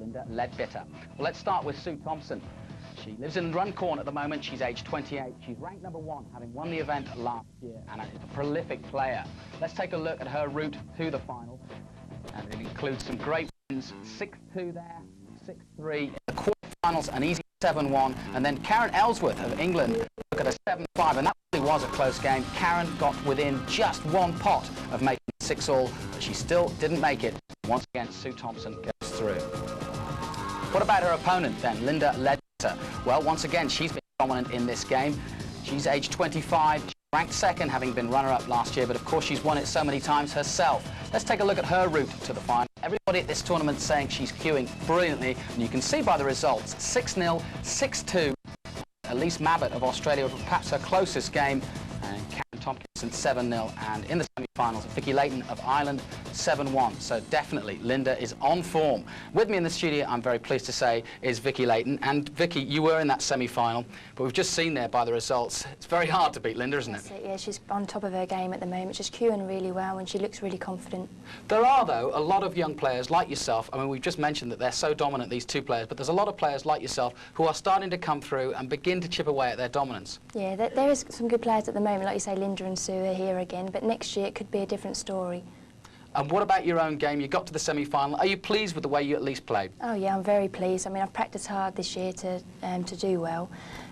Linda Leadbitter. Well, let's start with Sue Thompson. She lives in Runcorn at the moment. She's aged 28. She's ranked #1, having won the event last year, and is a prolific player. Let's take a look at her route to the final. And it includes some great wins, 6-2 there, 6-3 in the quarterfinals, an easy 7-1, and then Karen Ellsworth of England took it a 7-5, and that really was a close game. Karen got within just one pot of making 6-all, but she still didn't make it. Once again, Sue Thompson goes through. What about her opponent then, Linda Leadbitter? Well, once again, she's been dominant in this game. She's aged 25. Ranked second, having been runner-up last year, but of course she's won it so many times herself. Let's take a look at her route to the final. Everybody at this tournament saying she's queuing brilliantly, and you can see by the results, 6-0, 6-2. Elise Mabbutt of Australia, perhaps her closest game, and Karen Tompkinson 7-0, and in the semi-finals, Vicky Layton of Ireland 7-1. So definitely Linda is on form. With me in the studio, I'm very pleased to say, is Vicky Layton. And Vicky, you were in that semi-final, but we've just seen there by the results, it's very hard to beat Linda, isn't it? Yeah, she's on top of her game at the moment, just queuing really well, and she looks really confident. There are, though, a lot of young players like yourself. I mean, we've just mentioned that they're so dominant, these two players, but there's a lot of players like yourself who are starting to come through and begin to chip away at their dominance. Yeah, there is some good players at the moment, like you say, Linda and Sue are here again, but next year it could be a different story. And what about your own game? You got to the semi-final. Are you pleased with the way you at least played? Oh yeah, I'm very pleased. I mean, I've practiced hard this year to do well,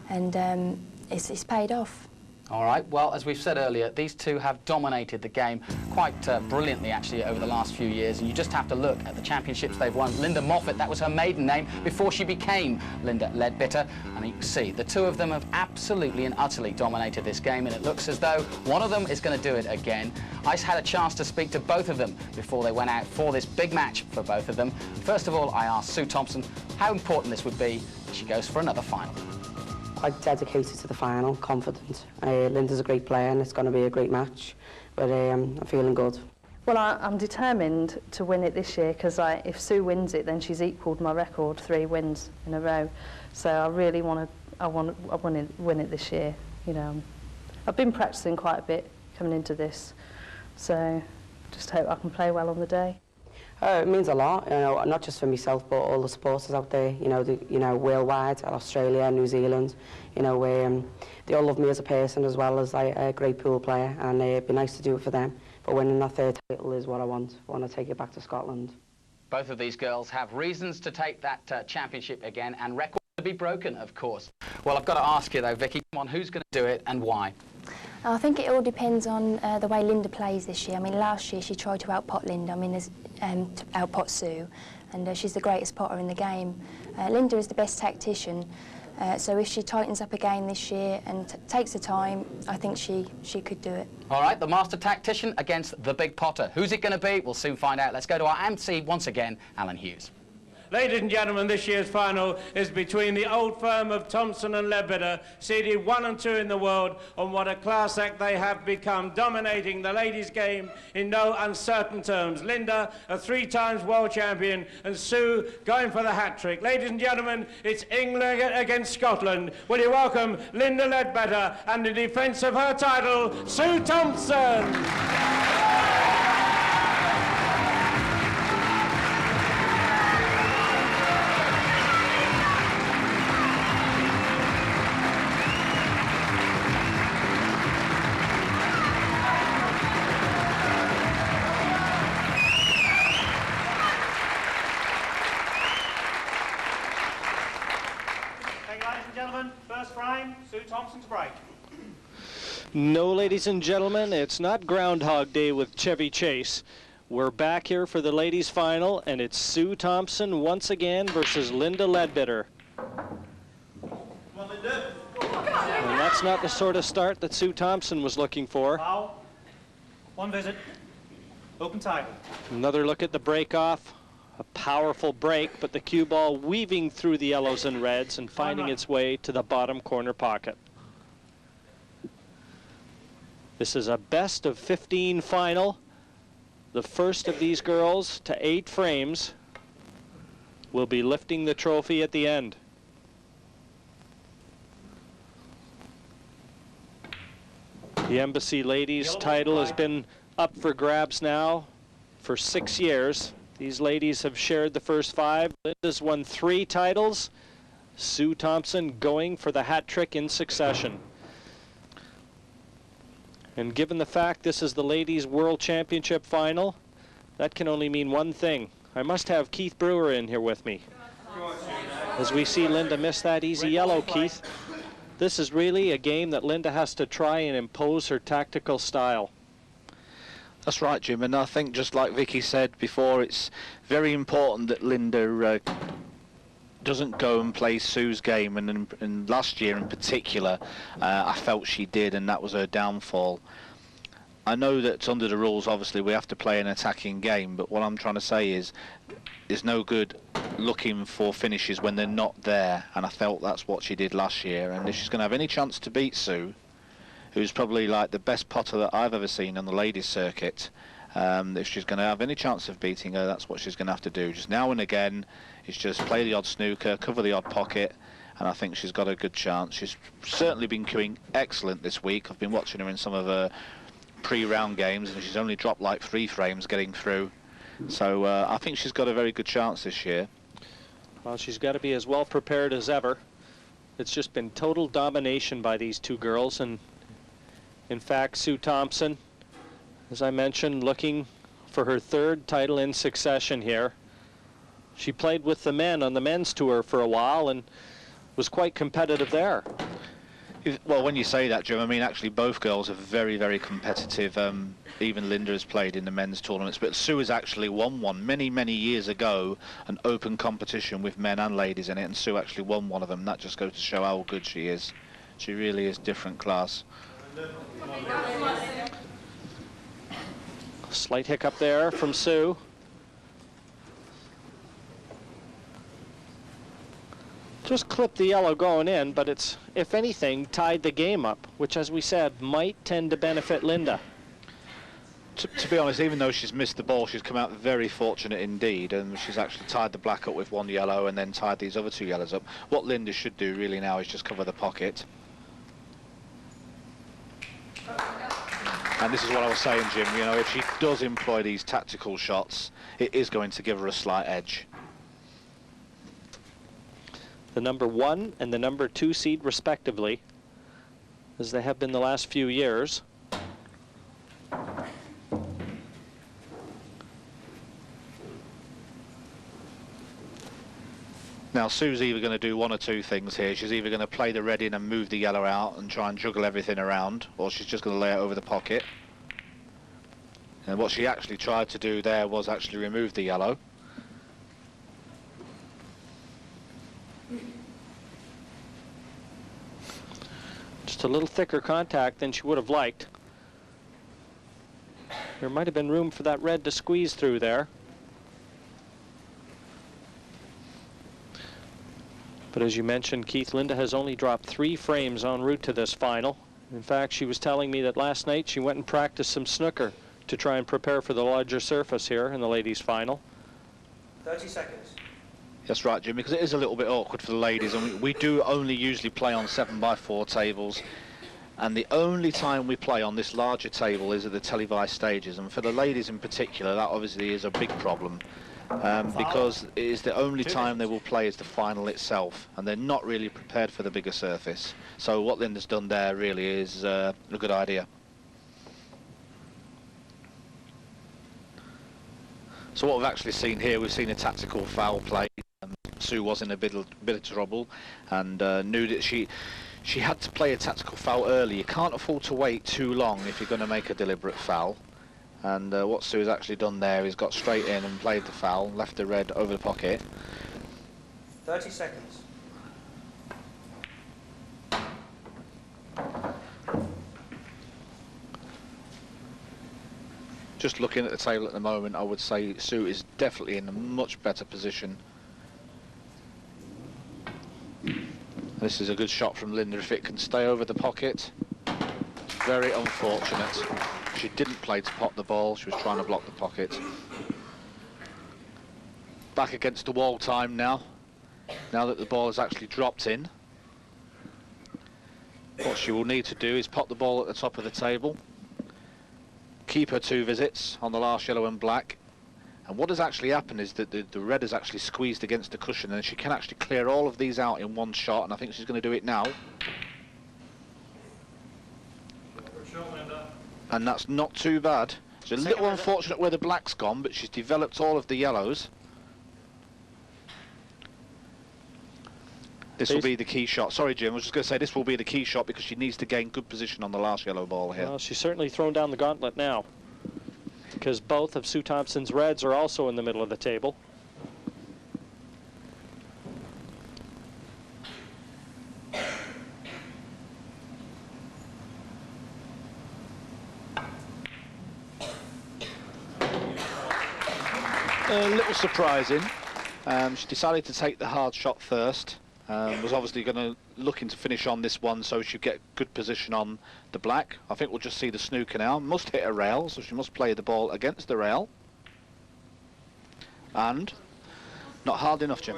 and it's paid off. All right, well, as we've said earlier, these two have dominated the game quite brilliantly, actually, over the last few years. And you just have to look at the championships they've won. Linda Moffat, that was her maiden name before she became Linda Leadbitter. And you can see the two of them have absolutely and utterly dominated this game. And it looks as though one of them is going to do it again. I had a chance to speak to both of them before they went out for this big match for both of them. First of all, I asked Sue Thompson how important this would be as she goes for another final. Quite dedicated to the final, confident. Linda's a great player and it's going to be a great match, but I'm feeling good. Well, I'm determined to win it this year because if Sue wins it, then she's equalled my record, 3 wins in a row. So I really want to win it this year. You know, I've been practicing quite a bit coming into this, so just hope I can play well on the day. It means a lot, you know, not just for myself, but all the supporters out there, you know, worldwide, Australia, New Zealand, you know, they all love me as a person as well as a great pool player, and it'd be nice to do it for them. But winning that 3rd title is what I want. I want to take it back to Scotland. Both of these girls have reasons to take that championship again, and records to be broken, of course. Well, I've got to ask you, though, Vicky, come on, who's going to do it and why? I think it all depends on the way Linda plays this year. I mean, last year she tried to outpot Linda, to outpot Sue, and she's the greatest potter in the game. Linda is the best tactician, so if she tightens up a game this year and takes the time, I think she could do it. All right, the master tactician against the big potter. Who's it going to be? We'll soon find out. Let's go to our MC once again, Alan Hughes. Ladies and gentlemen, this year's final is between the old firm of Thompson and Leadbitter, seeded 1 and 2 in the world, and what a class act they have become, dominating the ladies' game in no uncertain terms. Linda, a 3-times world champion, and Sue going for the hat-trick. Ladies and gentlemen, it's England against Scotland. Will you welcome Linda Leadbitter and the defence of her title, Sue Thompson. First frame, Sue Thompson to break. No, ladies and gentlemen, it's not Groundhog Day with Chevy Chase. We're back here for the ladies' final, and it's Sue Thompson once again versus Linda Leadbitter. Come on, Linda. And that's not the sort of start that Sue Thompson was looking for. Foul. 1 visit. Open title. Another look at the break-off. A powerful break, but the cue ball weaving through the yellows and reds and finding its way to the bottom corner pocket. This is a best of 15 final. The first of these girls to 8 frames will be lifting the trophy at the end. The Embassy Ladies title has been up for grabs now for 6 years. These ladies have shared the first 5. Linda's won 3 titles. Sue Thompson going for the hat trick in succession. And given the fact this is the Ladies World Championship final, that can only mean one thing. I must have Keith Brewer in here with me. As we see Linda miss that easy yellow, Keith. This is really a game that Linda has to try and impose her tactical style. That's right, Jim, and I think just like Vicky said before, it's very important that Linda doesn't go and play Sue's game, and last year in particular I felt she did, and that was her downfall. I know that under the rules obviously we have to play an attacking game, but what I'm trying to say is it's no good looking for finishes when they're not there, and I felt that's what she did last year. And if she's going to have any chance to beat Sue, who's probably like the best potter that I've ever seen on the ladies circuit, if she's going to have any chance of beating her, that's what she's going to have to do. Just now and again, it's just play the odd snooker, cover the odd pocket, and I think she's got a good chance. She's certainly been queuing excellent this week. I've been watching her in some of her pre-round games, and she's only dropped like 3 frames getting through. So I think she's got a very good chance this year. Well, she's got to be as well prepared as ever. It's just been total domination by these 2 girls, and in fact, Sue Thompson, as I mentioned, looking for her 3rd title in succession here. She played with the men on the men's tour for a while and was quite competitive there. Well, when you say that, Jim, I mean actually both girls are very, very competitive. Even Linda has played in the men's tournaments, but Sue has actually won one many, many years ago, an open competition with men and ladies in it, and Sue actually won one of them. That just goes to show how good she is. She really is different class. Slight hiccup there from Sue. Just clipped the yellow going in, but it's, if anything, tied the game up, which, as we said, might tend to benefit Linda. To be honest, even though she's missed the ball, she's come out very fortunate indeed, and she's actually tied the black up with 1 yellow and then tied these other 2 yellows up. What Linda should do really now is just cover the pocket. And this is what I was saying, Jim, you know, if she does employ these tactical shots, it is going to give her a slight edge. The number 1 and the number 2 seed respectively, as they have been the last few years. Now Sue's either going to do 1 or 2 things here. She's either going to play the red in and move the yellow out and try and juggle everything around, or she's just going to lay it over the pocket. And what she actually tried to do there was actually remove the yellow. Just a little thicker contact than she would have liked. There might have been room for that red to squeeze through there. But as you mentioned, Keith, Linda has only dropped 3 frames en route to this final. In fact, she was telling me that last night she went and practiced some snooker to try and prepare for the larger surface here in the ladies' final. 30 seconds. That's right, Jim, because it is a little bit awkward for the ladies, and we do only usually play on 7x4 tables, and the only time we play on this larger table is at the televised stages, and for the ladies in particular, that obviously is a big problem. Because it is the only time they will play is the final itself, and they're not really prepared for the bigger surface. So what Linda's done there really is a good idea. So what we've actually seen here, we've seen a tactical foul play. Sue was in a bit of trouble, and knew that she had to play a tactical foul early. You can't afford to wait too long if you're going to make a deliberate foul. And what Sue has actually done there is got straight in and played the foul, left the red over the pocket. 30 seconds. Just looking at the table at the moment, I would say Sue is definitely in a much better position. This is a good shot from Linda if it can stay over the pocket. Very unfortunate. She didn't play to pot the ball, she was trying to block the pocket. Back against the wall time now that the ball has actually dropped in. What she will need to do is pot the ball at the top of the table, keep her 2 visits on the last yellow and black, And what has actually happened is that the red has actually squeezed against the cushion, and she can actually clear all of these out in one shot, and I think she's going to do it now. And that's not too bad. It's a little unfortunate where the black's gone, but she's developed all of the yellows. This will be the key shot. Sorry, Jim, I was just going to say this will be the key shot because she needs to gain good position on the last yellow ball here. Well, she's certainly thrown down the gauntlet now, because both of Sue Thompson's reds are also in the middle of the table. A little surprising. She decided to take the hard shot first. Was obviously going to looking to finish on this one so she'd get good position on the black. I think we'll just see the snooker now. Must hit a rail, so she must play the ball against the rail. And not hard enough, Jim.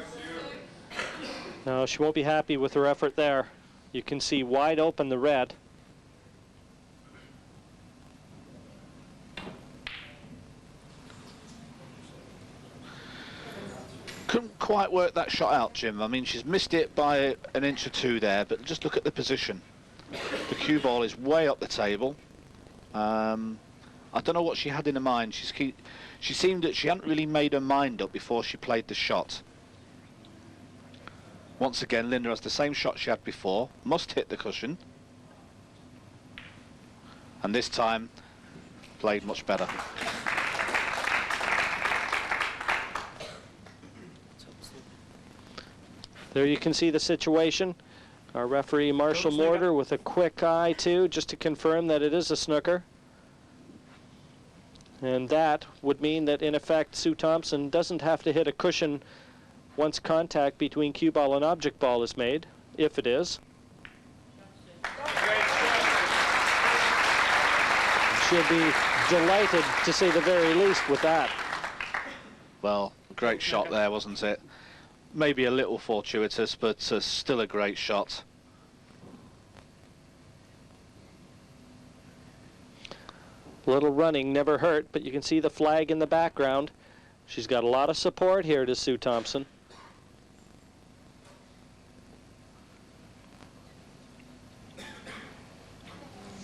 No, she won't be happy with her effort there. You can see wide open the red. Couldn't quite work that shot out, Jim. I mean, she's missed it by an inch or two there, but just look at the position. The cue ball is way up the table. I don't know what she had in her mind. She seemed that she hadn't really made her mind up before she played the shot. Once again, Linda has the same shot she had before. Must hit the cushion. And this time, played much better. There you can see the situation. Our referee, Marshall Mortar, with a quick eye, too, just to confirm that it is a snooker. And that would mean that, in effect, Sue Thompson doesn't have to hit a cushion once contact between cue ball and object ball is made, if it is. She'll be delighted, to say the very least, with that. Well, great shot there, wasn't it? Maybe a little fortuitous, but still a great shot. Little running never hurt, but you can see the flag in the background. She's got a lot of support here to Sue Thompson.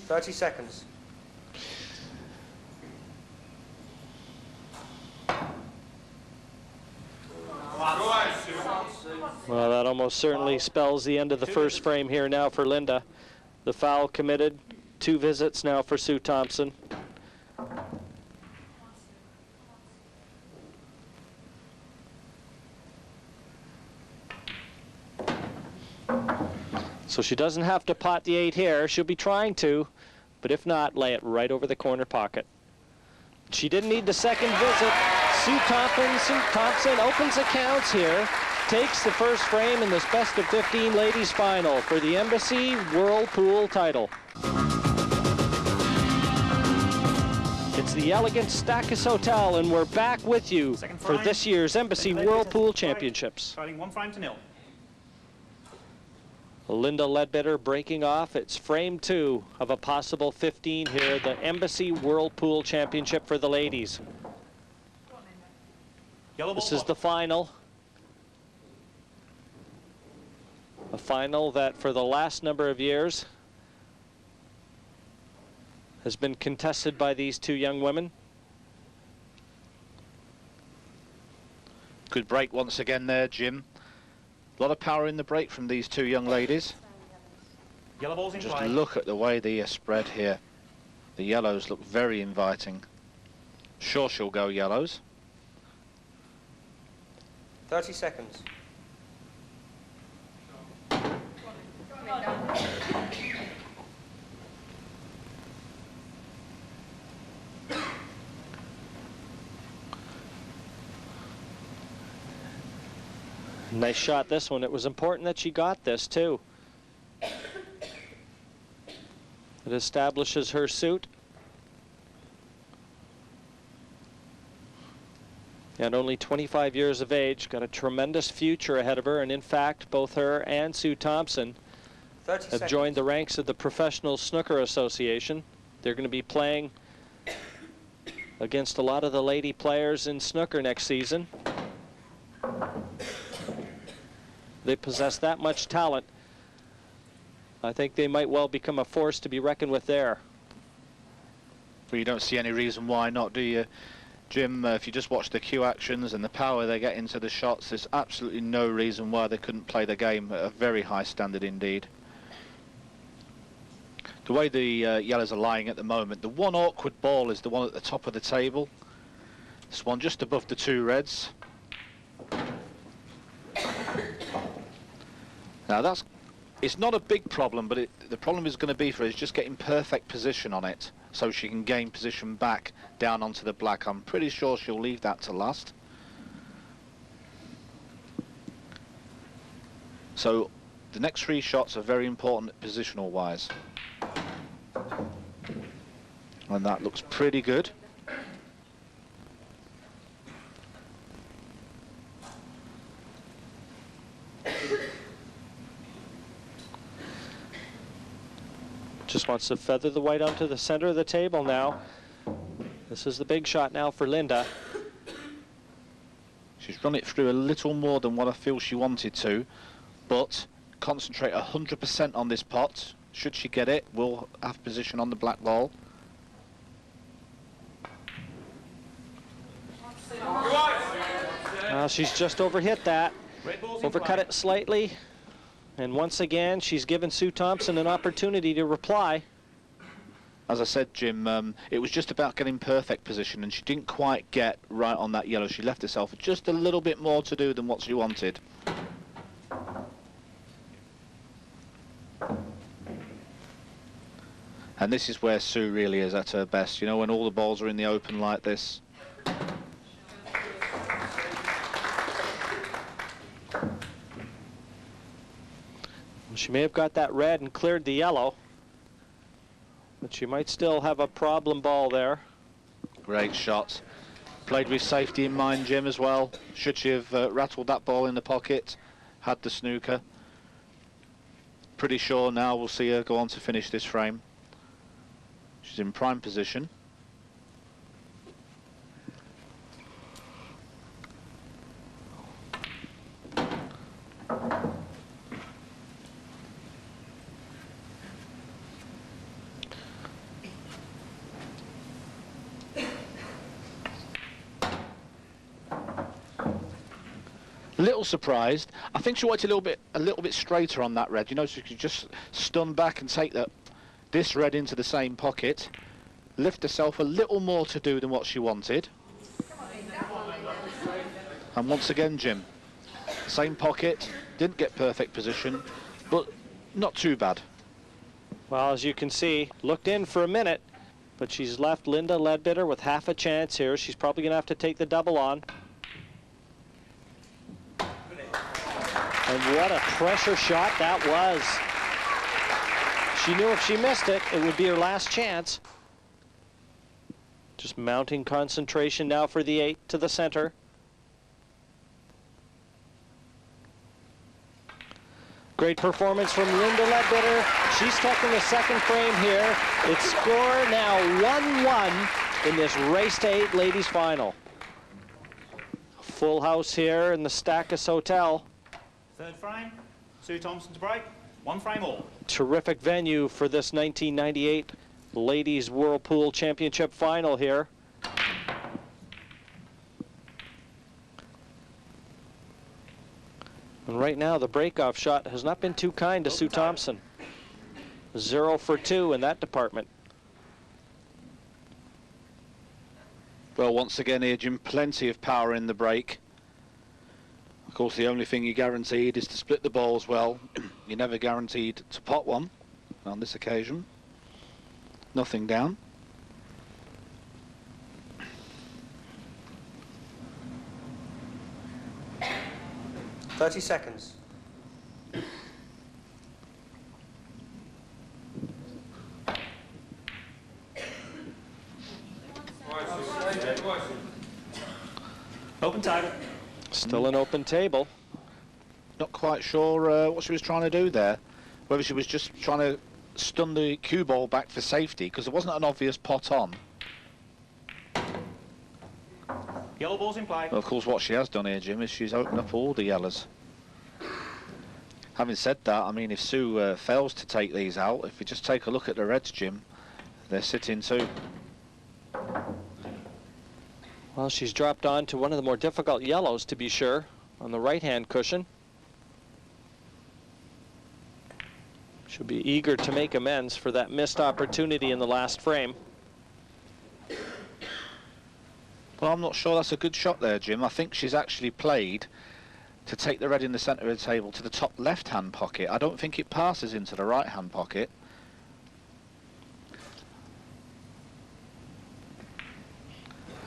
"30 seconds. Well, that almost certainly spells the end of the first frame here now for Linda. The foul committed. 2 visits now for Sue Thompson. So she doesn't have to pot the 8 here. She'll be trying to, but if not, lay it right over the corner pocket. She didn't need the second visit. Sue Thompson opens accounts here, takes the first frame in this best of 15 ladies final for the Embassy Whirlpool title. It's the elegant Stackus Hotel, and we're back with you for this year's Embassy Whirlpool Championships. Starting 1-0. Linda Leadbitter breaking off. It's frame 2 of a possible 15 here, the Embassy Whirlpool Championship for the ladies. This is the final. A final that for the last number of years has been contested by these 2 young women. Good break once again there, Jim. A lot of power in the break from these 2 young ladies. Yellow balls in Just play. look at the way the spread here. The yellows look very inviting. Sure she'll go yellows. 30 seconds. Nice shot, this one. It was important that she got this, too. It establishes her suit. And only 25 years of age, got a tremendous future ahead of her, and in fact, both her and Sue Thompson have joined the ranks of the Professional Snooker Association. They're going to be playing against a lot of the lady players in snooker next season. They possess that much talent. I think they might well become a force to be reckoned with there. Well, you don't see any reason why not, do you, Jim? If you just watch the cue actions and the power they get into the shots, there's absolutely no reason why they couldn't play the game at a very high standard indeed. The way the yellows are lying at the moment, the one awkward ball is the one at the top of the table. This one just above the two reds. Now it's not a big problem, but the problem is going to be for her is just getting perfect position on it, so she can gain position back down onto the black. I'm pretty sure she'll leave that to last. So the next three shots are very important positional wise. And that looks pretty good. Just wants to feather the white onto the center of the table now. This is the big shot now for Linda. She's run it through a little more than what I feel she wanted to, but concentrate 100% on this pot. Should she get it, we'll have position on the black ball. She's just overhit that, overcut it slightly. And once again, she's given Sue Thompson an opportunity to reply. As I said, Jim, it was just about getting perfect position, and she didn't quite get right on that yellow. She left herself with just a little bit more to do than what she wanted. And this is where Sue really is at her best, you know, when all the balls are in the open like this. She may have got that red and cleared the yellow, but she might still have a problem ball there. Great shot. Played with safety in mind, Jim, as well. Should she have rattled that ball in the pocket, had the snooker. Pretty sure now we'll see her go on to finish this frame. She's in prime position. Little surprised. I think she wanted a little bit straighter on that red. You know, she could just stun back and take this red into the same pocket, lift herself a little more to do than what she wanted. And once again, Jim, same pocket, didn't get perfect position, but not too bad. Well, as you can see, looked in for a minute, but she's left Linda Leadbitter with half a chance here. She's probably going to have to take the double on. And what a pressure shot that was. She knew if she missed it, it would be her last chance. Just mounting concentration now for the 8 to the center. Great performance from Linda Leadbitter. She's taking the second frame here. It's score now 1-1 in this race to 8 ladies final. Full house here in the Stackus Hotel. Third frame, Sue Thompson to break, 1 frame all. Terrific venue for this 1998 Ladies Whirlpool Championship final here. And right now the breakoff shot has not been too kind to Sue Thompson. 0 for 2 in that department. Well, once again here, Jim, plenty of power in the break. Of course, the only thing you're guaranteed is to split the balls well. You're never guaranteed to pot one. On this occasion, nothing down. "30 seconds. Open table. Still an open table. Not quite sure what she was trying to do there. Whether she was just trying to stun the cue ball back for safety, because there wasn't an obvious pot on. Yellow ball's in play. Well, of course, what she has done here, Jim, is she's opened up all the yellows. Having said that, I mean, if Sue fails to take these out, if you just take a look at the reds, Jim, they're sitting too. Well, she's dropped on to one of the more difficult yellows, to be sure, on the right-hand cushion. She'll be eager to make amends for that missed opportunity in the last frame. Well, I'm not sure that's a good shot there, Jim. I think she's actually played to take the red in the centre of the table to the top left-hand pocket. I don't think it passes into the right-hand pocket.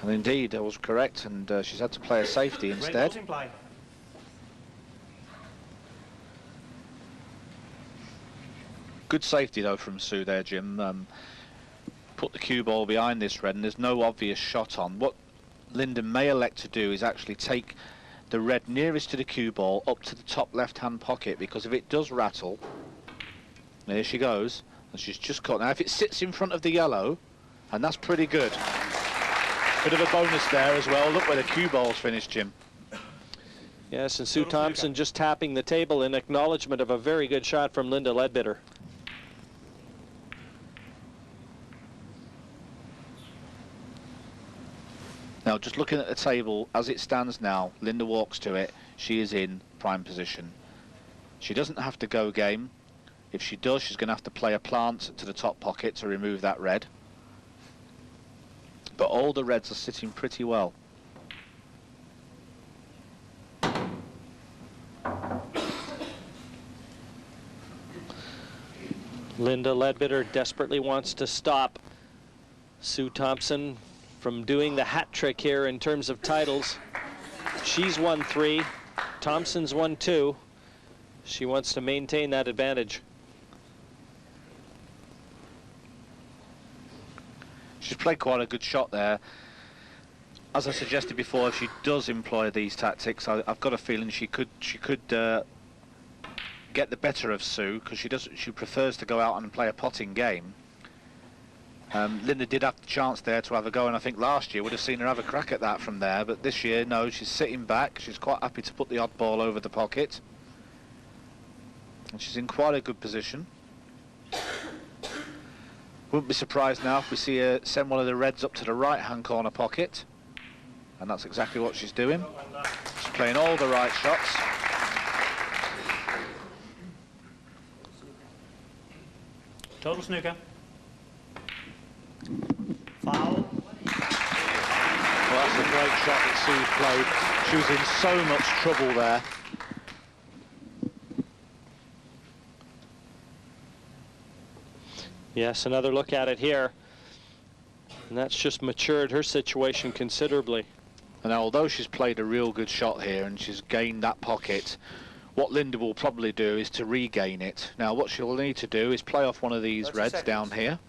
And indeed, I was correct, and she's had to play a safety instead. Red ball's in play. Good safety, though, from Sue there, Jim. Put the cue ball behind this red, and there's no obvious shot on. What Linda may elect to do is actually take the red nearest to the cue ball up to the top left-hand pocket, because if it does rattle, there she goes, and she's just caught. Now, if it sits in front of the yellow, and that's pretty good. Bit of a bonus there as well. Look where the cue ball's finished, Jim. Yes, and Sue Thompson just tapping the table in acknowledgement of a very good shot from Linda Leadbitter. Now, just looking at the table as it stands now, Linda walks to it. She is in prime position. She doesn't have to go game. If she does, she's going to have to play a plant to the top pocket to remove that red. But all the reds are sitting pretty well. Linda Leadbitter desperately wants to stop Sue Thompson from doing the hat trick here in terms of titles. She's won 3, Thompson's won 2. She wants to maintain that advantage. She's played quite a good shot there. As I suggested before, if she does employ these tactics, I've got a feeling she could get the better of Sue, because she prefers to go out and play a potting game. Linda did have the chance there to have a go, and I think last year would have seen her have a crack at that from there, but this year, no, she's sitting back. She's quite happy to put the odd ball over the pocket, and she's in quite a good position. Wouldn't be surprised now if we see her send one of the reds up to the right-hand corner pocket, and that's exactly what she's doing. She's playing all the right shots. Total snooker. Foul. Well, that's a great shot that Sue played. She was in so much trouble there. Yes, another look at it here. And that's just matured her situation considerably. And although she's played a real good shot here and she's gained that pocket, what Linda will probably do is to regain it. Now, what she'll need to do is play off one of these reds down here.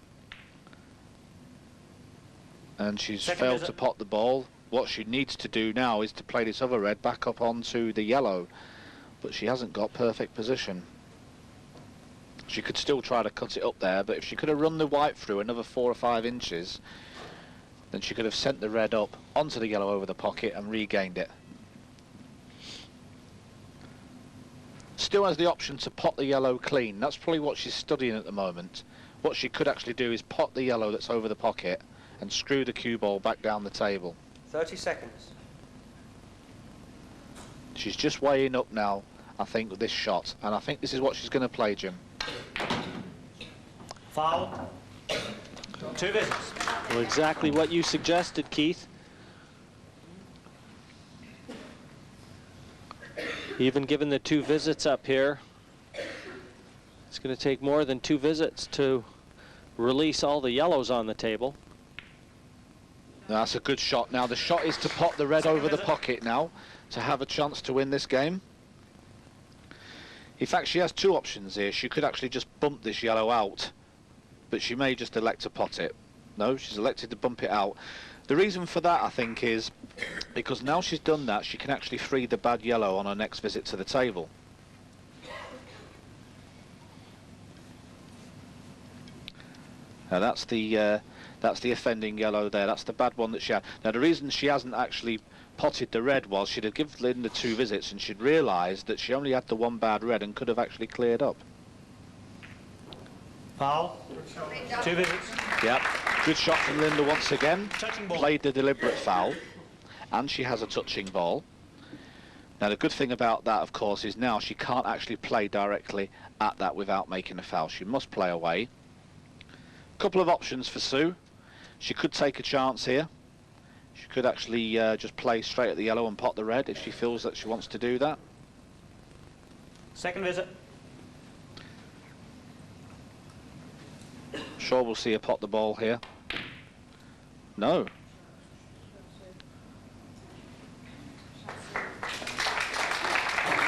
And she's failed to pot the ball. What she needs to do now is to play this other red back up onto the yellow. But she hasn't got perfect position. She could still try to cut it up there, but if she could have run the white through another 4 or 5 inches, then she could have sent the red up onto the yellow over the pocket and regained it. Still has the option to pot the yellow clean. That's probably what she's studying at the moment. What she could actually do is pot the yellow that's over the pocket and screw the cue ball back down the table. 30 seconds. She's just weighing up now, I think, with this shot, and I think this is what she's going to play, Jim. Foul. 2 visits. Well, exactly what you suggested, Keith. Even given the 2 visits up here, it's going to take more than 2 visits to release all the yellows on the table. That's a good shot. Now the shot is to pot the red over the pocket now to have a chance to win this game. In fact, she has 2 options here. She could actually just bump this yellow out, but she may just elect to pot it. No, she's elected to bump it out. The reason for that, I think, is because now she's done that, she can actually free the bad yellow on her next visit to the table. Now that's the offending yellow there. That's the bad one that she had. Now the reason she hasn't actually potted the red was she'd have given Linda 2 visits and she'd realised that she only had the 1 bad red and could have actually cleared up. Foul. 2 visits. Yep. Good shot from Linda once again. Touching ball. Played the deliberate foul. And she has a touching ball. Now the good thing about that, of course, is now she can't actually play directly at that without making a foul. She must play away. Couple of options for Sue. She could take a chance here. She could actually just play straight at the yellow and pot the red if she feels that she wants to do that. Second visit. Sure, we'll see her pot the ball here. No.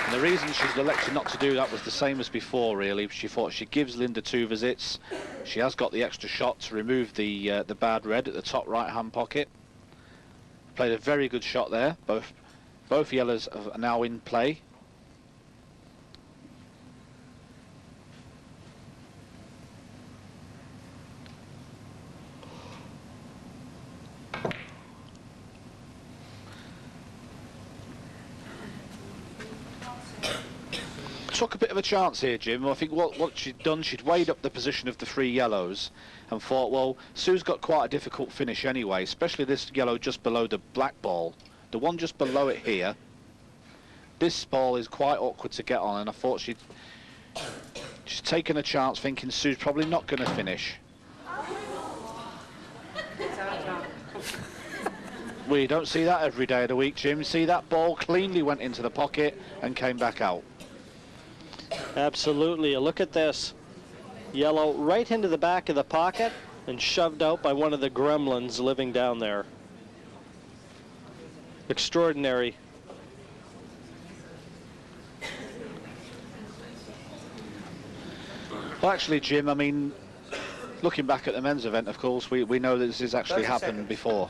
And the reason she's elected not to do that was the same as before, really. She thought she gives Linda 2 visits. She has got the extra shot to remove the bad red at the top right-hand pocket. Played a very good shot there. Both yellows are now in play. Took a bit of a chance here, Jim. I think what she'd done, she'd weighed up the position of the 3 yellows and thought, well, Sue's got quite a difficult finish anyway, especially this yellow just below the black ball. The one just below it here, this ball is quite awkward to get on, and I thought she's taken a chance thinking Sue's probably not going to finish. We don't see that every day of the week, Jim. See, that ball cleanly went into the pocket and came back out. Absolutely. Look at this. Yellow right into the back of the pocket and shoved out by one of the gremlins living down there. Extraordinary. Well, actually, Jim, I mean, looking back at the men's event, of course, we know that this has actually happened before.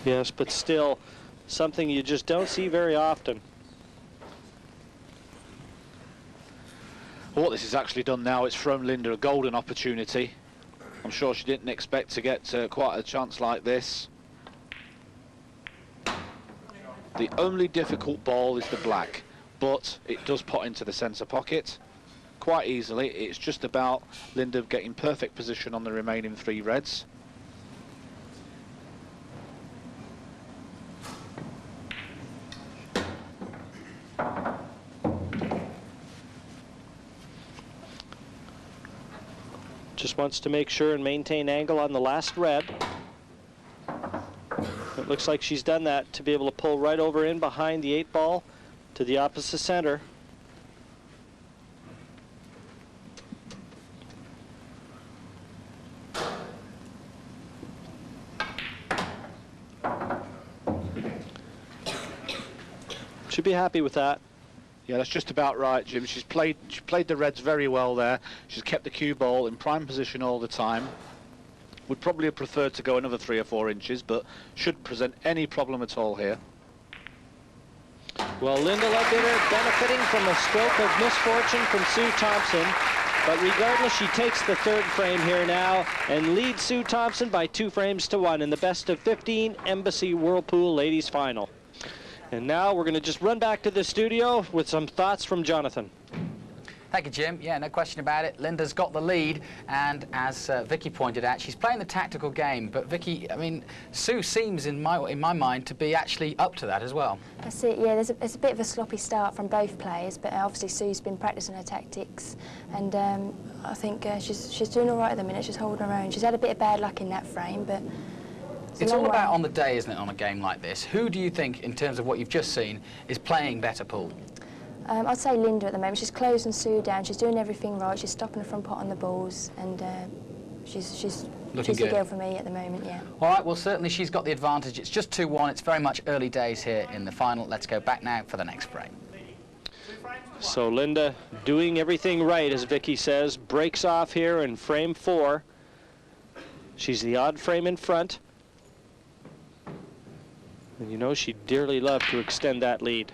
Yes, but still, something you just don't see very often. What this has actually done now, it's thrown Linda a golden opportunity. I'm sure she didn't expect to get quite a chance like this. The only difficult ball is the black, but it does pot into the centre pocket quite easily. It's just about Linda getting perfect position on the remaining 3 reds. Just wants to make sure and maintain angle on the last red. It looks like she's done that to be able to pull right over in behind the 8 ball to the opposite center. Should be happy with that. Yeah, that's just about right, Jim. She played the reds very well there. She's kept the cue ball in prime position all the time. Would probably have preferred to go another 3 or 4 inches, but shouldn't present any problem at all here. Well, Linda Leadbitter benefiting from a stroke of misfortune from Sue Thompson. But regardless, she takes the 3rd frame here now and leads Sue Thompson by 2 frames to 1 in the best of 15 Embassy Whirlpool Ladies Final. And now we're going to just run back to the studio with some thoughts from Jonathan. Thank you, Jim. Yeah, no question about it. Linda's got the lead, and as Vicky pointed out, she's playing the tactical game. But Vicky, I mean, Sue seems, in my mind, to be actually up to that as well. That's it. Yeah, there's a bit of a sloppy start from both players, but obviously Sue's been practicing her tactics, and I think she's doing all right at the minute. She's holding her own. She's had a bit of bad luck in that frame, but it's all about on the day, isn't it, on a game like this? Who do you think, in terms of what you've just seen, is playing better pool? I'd say Linda at the moment. She's closing Sue down. She's doing everything right. She's stopping her from pot on the balls, and she's the girl for me at the moment, yeah. All right, well, certainly she's got the advantage. It's just 2-1. It's very much early days here in the final. Let's go back now for the next frame. So Linda doing everything right, as Vicky says, breaks off here in frame 4. She's the odd frame in front. And you know she'd dearly love to extend that lead.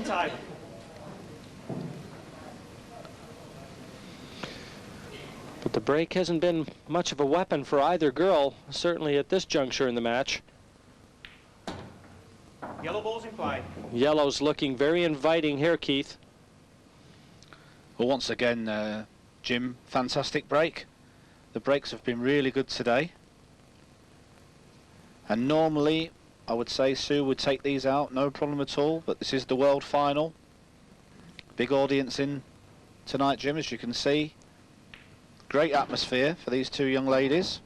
table. But the break hasn't been much of a weapon for either girl, certainly at this juncture in the match. Yellow ball's in play. Yellow's looking very inviting here, Keith. Well, once again, Jim, fantastic break. The breaks have been really good today. And normally, I would say Sue would take these out, no problem at all. But this is the world final. Big audience in tonight, Jim, as you can see. Great atmosphere for these two young ladies.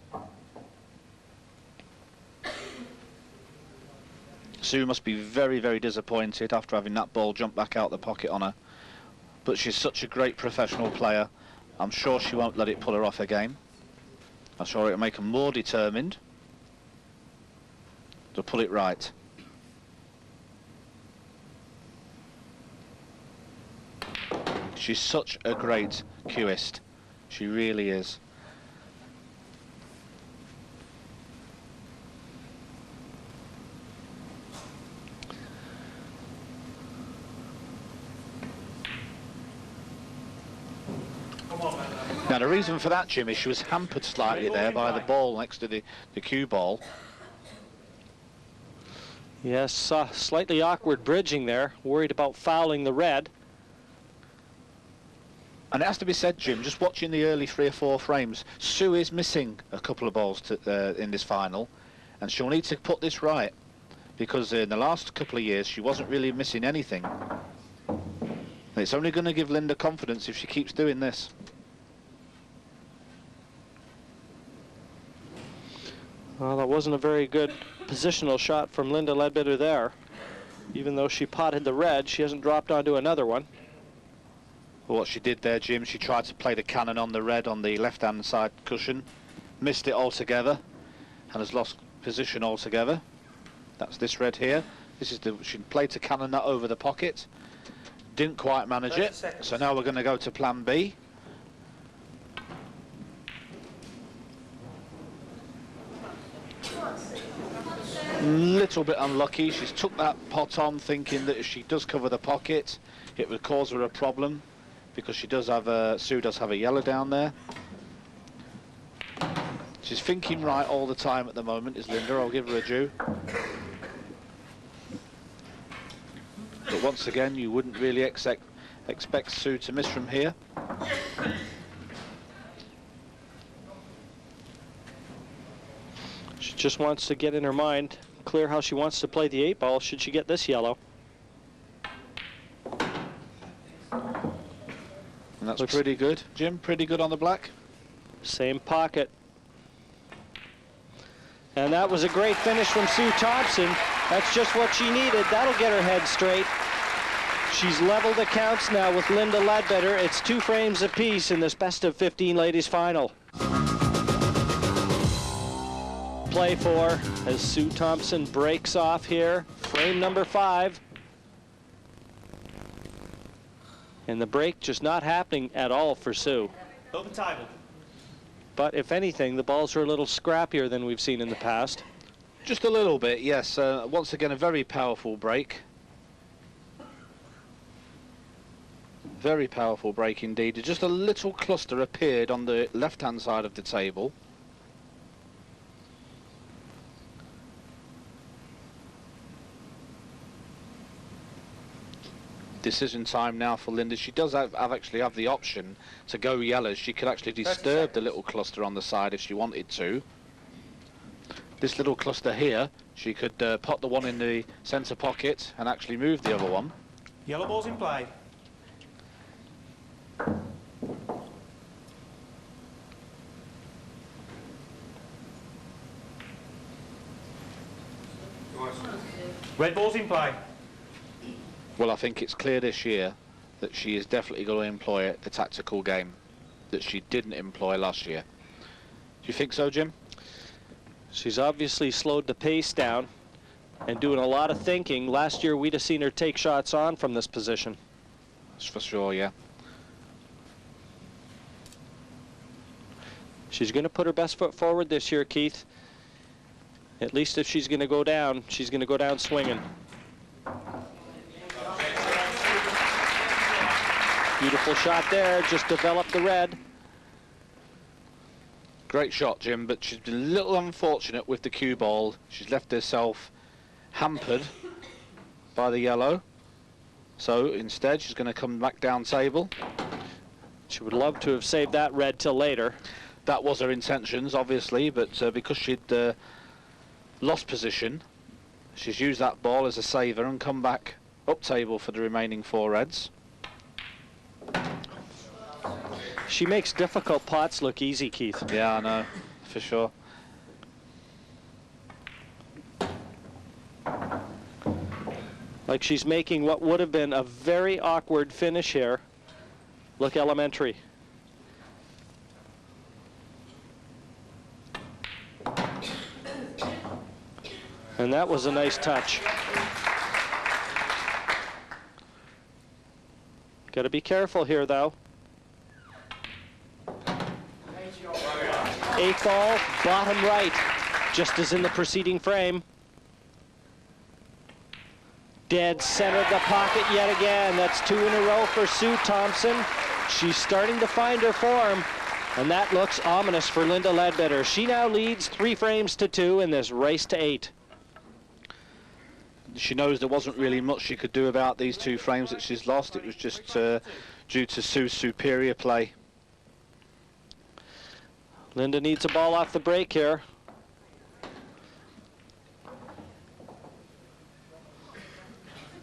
Sue must be very, very disappointed after having that ball jump back out the pocket on her. But she's such a great professional player. I'm sure she won't let it pull her off her game. I'm sure it'll make her more determined to pull it right. She's such a great cueist. She really is. Now the reason for that, Jim, is she was hampered slightly there by the ball next to the cue ball. Yes, slightly awkward bridging there, worried about fouling the red. And it has to be said, Jim, just watching the early 3 or 4 frames, Sue is missing a couple of balls in this final, and she'll need to put this right, because in the last couple of years she wasn't really missing anything. And it's only going to give Linda confidence if she keeps doing this. Well, that wasn't a very good positional shot from Linda Leadbitter there. Even though she potted the red, she hasn't dropped onto another one. Well, what she did there, Jim, she tried to play the cannon on the red on the left-hand side cushion, missed it altogether, and has lost position altogether. That's this red here. This is she played to cannon that over the pocket. Didn't quite manage it, so now we're going to go to plan B. Little bit unlucky. She's took that pot on thinking that if she does cover the pocket it would cause her a problem, because she does have Sue does have a yellow down there. She's thinking right all the time at the moment, is Linda. I'll give her a due. But once again, you wouldn't really expect Sue to miss from here. She just wants to get in her mind clear how she wants to play the 8-ball should she get this yellow. And that's pretty good, Jim, pretty good on the black. Same pocket. And that was a great finish from Sue Thompson. That's just what she needed. That'll get her head straight. She's leveled accounts now with Linda Leadbitter. It's 2 frames apiece in this best of 15 ladies final. Play 4 as Sue Thompson breaks off here. Frame number 5. And the break just not happening at all for Sue. Open table. But if anything, the balls are a little scrappier than we've seen in the past. Just a little bit, yes. Once again, a very powerful break. Very powerful break indeed. Just a little cluster appeared on the left-hand side of the table. Decision time now for Linda. She does actually have the option to go yellow. She could actually disturb the little cluster on the side if she wanted to. This little cluster here, she could pot the one in the centre pocket and actually move the other one. Yellow ball's in play. Red ball's in play. Well, I think it's clear this year that she is definitely going to employ the tactical game that she didn't employ last year. Do you think so, Jim? She's obviously slowed the pace down and doing a lot of thinking. Last year, we'd have seen her take shots on from this position. That's for sure, yeah. She's going to put her best foot forward this year, Keith. At least if she's going to go down, she's going to go down swinging. Beautiful shot there, just developed the red. Great shot, Jim, but she's been a little unfortunate with the cue ball. She's left herself hampered by the yellow. So instead, she's going to come back down table. She would love to have saved that red till later. That was her intentions, obviously, but because she'd lost position, she's used that ball as a saver and come back up table for the remaining 4 reds. She makes difficult pots look easy, Keith. Yeah, I know, for sure. Like she's making what would have been a very awkward finish here look elementary. And that was a nice touch. Got to be careful here, though. 8th ball, bottom right, just as in the preceding frame. Dead center of the pocket yet again. That's 2 in a row for Sue Thompson. She's starting to find her form, and that looks ominous for Linda Leadbitter. She now leads 3 frames to 2 in this race to 8. She knows there wasn't really much she could do about these 2 frames that she's lost. It was just due to Sue's superior play. Linda needs a ball off the break here.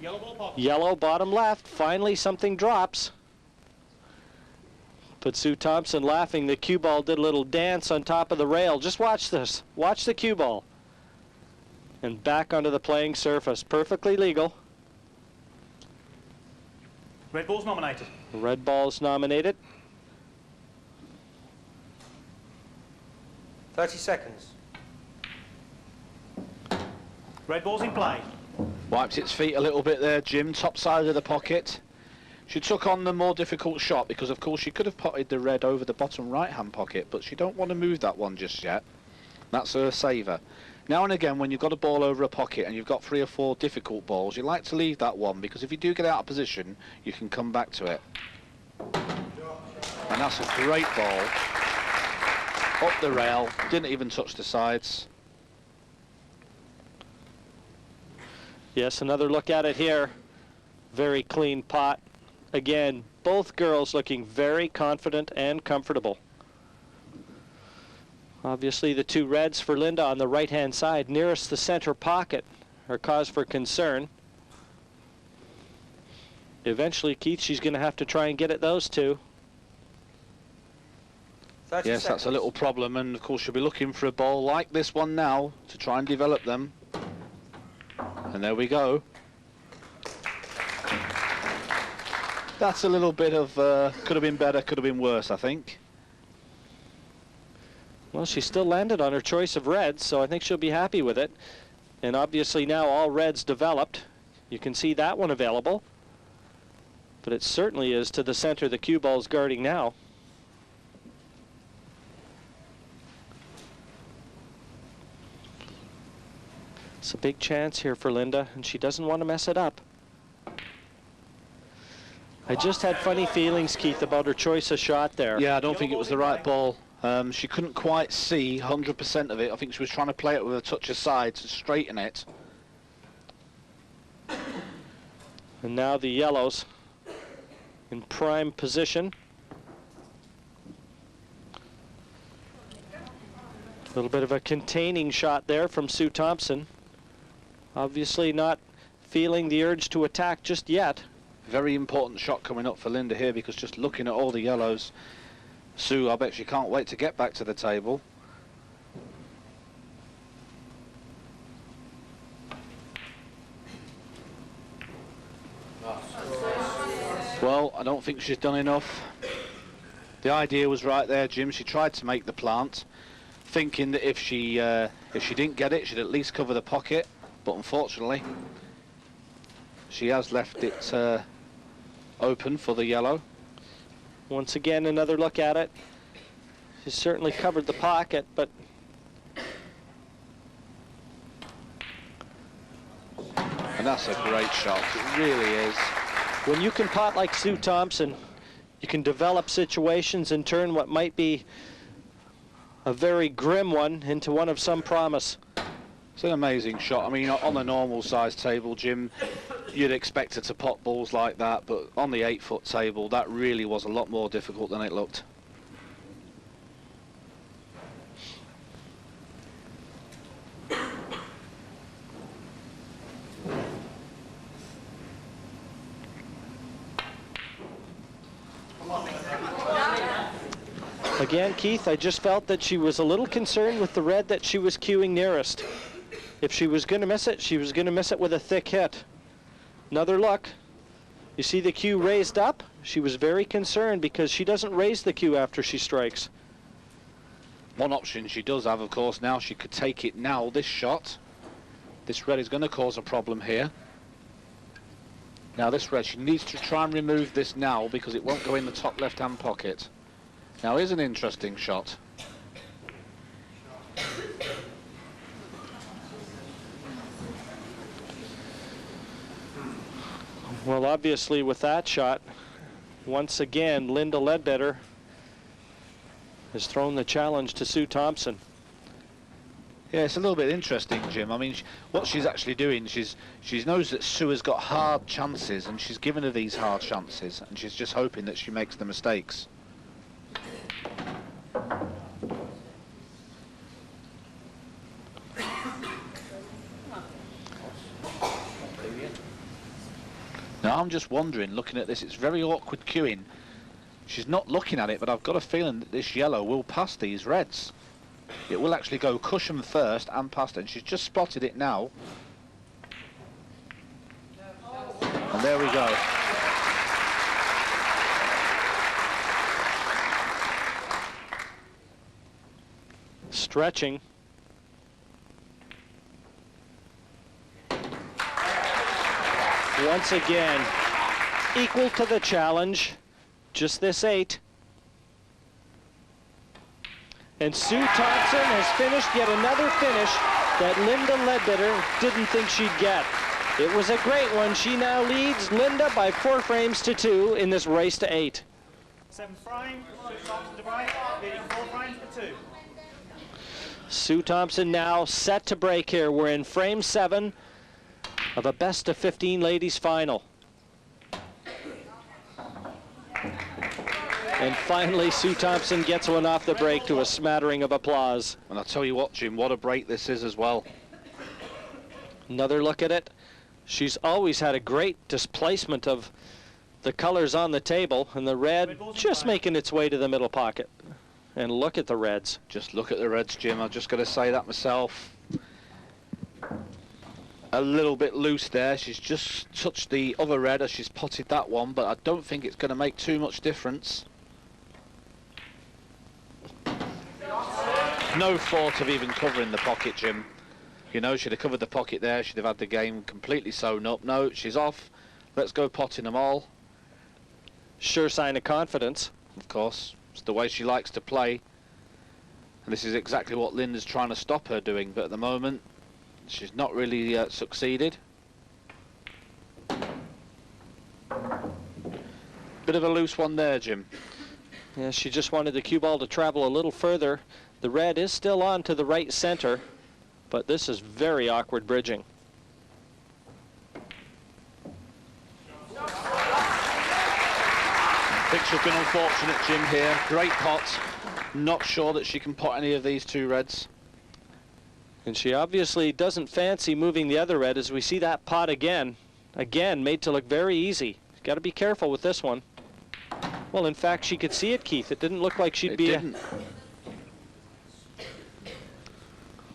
Yellow ball pocket. Yellow bottom left. Finally something drops. But Sue Thompson laughing. The cue ball did a little dance on top of the rail. Just watch this. Watch the cue ball. And back onto the playing surface. Perfectly legal. Red ball's nominated. Red ball's nominated. 30 seconds. Red ball's in play. Wiped its feet a little bit there, Jim. Top side of the pocket. She took on the more difficult shot because, of course, she could have potted the red over the bottom right-hand pocket, but she don't want to move that one just yet. That's her saver. Now and again, when you've got a ball over a pocket and you've got 3 or 4 difficult balls, you like to leave that one because if you do get out of position, you can come back to it. And that's a great ball. Up the rail, didn't even touch the sides. Yes, another look at it here. Very clean pot. Again, both girls looking very confident and comfortable. Obviously the 2 reds for Linda on the right-hand side, nearest the center pocket, are cause for concern. Eventually, Keith, she's going to have to try and get at those 2. Yes, seconds. that's a little problem, and of course she'll be looking for a ball like this one now to try and develop them. And there we go. That's a little bit of, could have been better, could have been worse, I think. Well, she still landed on her choice of reds, so I think she'll be happy with it. And obviously now all reds developed. You can see that one available. But it certainly is to the center the cue ball's guarding now. It's a big chance here for Linda, and she doesn't want to mess it up. I just had funny feelings, Keith, about her choice of shot there. Yeah, I don't think it was the right ball. She couldn't quite see 100% of it. I think she was trying to play it with a touch of side to straighten it. And now the yellows in prime position. A little bit of a containing shot there from Sue Thompson. Obviously not feeling the urge to attack just yet. Very important shot coming up for Linda here because just looking at all the yellows, Sue, I bet she can't wait to get back to the table. Well, I don't think she's done enough. The idea was right there, Jim. She tried to make the plant, thinking that if she didn't get it, she'd at least cover the pocket. But unfortunately, she has left it open for the yellow. Once again, another look at it. She's certainly covered the pocket, but and that's a great shot. It really is. when you can pot like Sue Thompson, You can develop situations and turn what might be a very grim one into one of some promise. It's an amazing shot. I mean, on a normal size table, Jim, you'd expect her to pot balls like that, but on the 8-foot table, that really was a lot more difficult than it looked. Again, Keith, I just felt that she was a little concerned with the red that she was cueing nearest. If she was going to miss it, she was going to miss it with a thick hit. Another look. You see the cue raised up? She was very concerned because she doesn't raise the cue after she strikes. One option she does have, of course, now she could take it now, this shot. This red is going to cause a problem here. Now this red, she needs to try and remove this now because it won't go in the top left-hand pocket. Now here's an interesting shot. Well, obviously with that shot, once again, Linda Leadbitter has thrown the challenge to Sue Thompson. Yeah, it's a little bit interesting, Jim. I mean, what she's actually doing, she knows that Sue has got hard chances, and she's given her these hard chances, and she's just hoping that she makes the mistakes. Now I'm just wondering, looking at this, it's very awkward cueing. She's not looking at it, but I've got a feeling that this yellow will pass these reds. It will actually go cushion first and past it, and she's just spotted it now. And there we go. Stretching. Once again, equal to the challenge, just this 8. And Sue Thompson has finished yet another finish that Linda Leadbitter didn't think she'd get. It was a great one. She now leads Linda by 4 frames to 2 in this race to 8. 7th frame, Sue Thompson to break, leading 4 frames to 2. Sue Thompson now set to break here. We're in frame 7 of a best of 15 ladies final. And finally, Sue Thompson gets one off the break to a smattering of applause. And I'll tell you what, Jim, what a break this is as well. Another look at it. She's always had a great displacement of the colors on the table, and the red just making its way to the middle pocket. And look at the reds. Just look at the reds, Jim. I've just got to say that myself. A little bit loose there. She's just touched the other red as she's potted that one, but I don't think it's going to make too much difference. No thought of even covering the pocket, Jim. You know, she'd have covered the pocket there. She'd have had the game completely sewn up. No, she's off. Let's go potting them all. Sure sign of confidence. Of course. It's the way she likes to play. And this is exactly what Linda's trying to stop her doing. But at the moment, she's not really succeeded. Bit of a loose one there, Jim. Yeah, she just wanted the cue ball to travel a little further. The red is still on to the right center, but this is very awkward bridging. Picture's been unfortunate, Jim, here. Great pot. Not sure that she can pot any of these 2 reds. And she obviously doesn't fancy moving the other red, as we see that pot again. Again, made to look very easy. Got to be careful with this one. Well, in fact, she could see it, Keith. It didn't look like she'd be...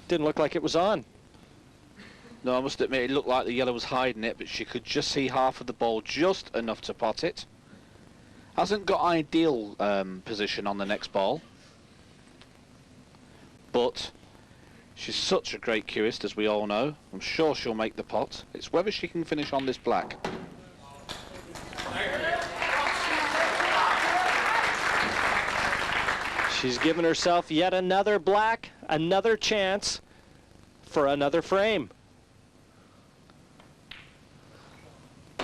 Didn't look like it was on. No, I must admit, it looked like the yellow was hiding it, but she could just see half of the ball, just enough to pot it. Hasn't got ideal position on the next ball. But she's such a great cueist, as we all know. I'm sure she'll make the pot. It's whether she can finish on this black. She's given herself yet another black, another chance for another frame.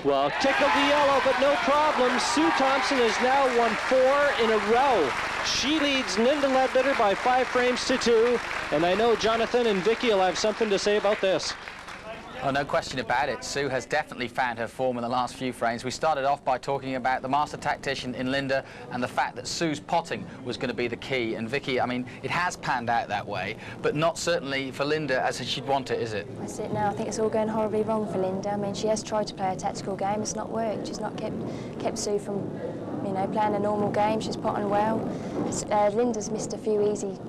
Well, tickled the yellow, but no problem. Sue Thompson has now won 4 in a row. She leads Linda Leadbitter by 5 frames to 2. And I know Jonathan and Vicky will have something to say about this. Oh, no question about it. Sue has definitely found her form in the last few frames. We started off by talking about the master tactician in Linda and the fact that Sue's potting was going to be the key. And Vicky, I mean, it has panned out that way, but not certainly for Linda as she'd want it, is it? That's it now. I think it's all going horribly wrong for Linda. I mean, she has tried to play a tactical game. It's not worked. She's not kept Sue from, you know, playing a normal game. She's potting well. Linda's missed a few easy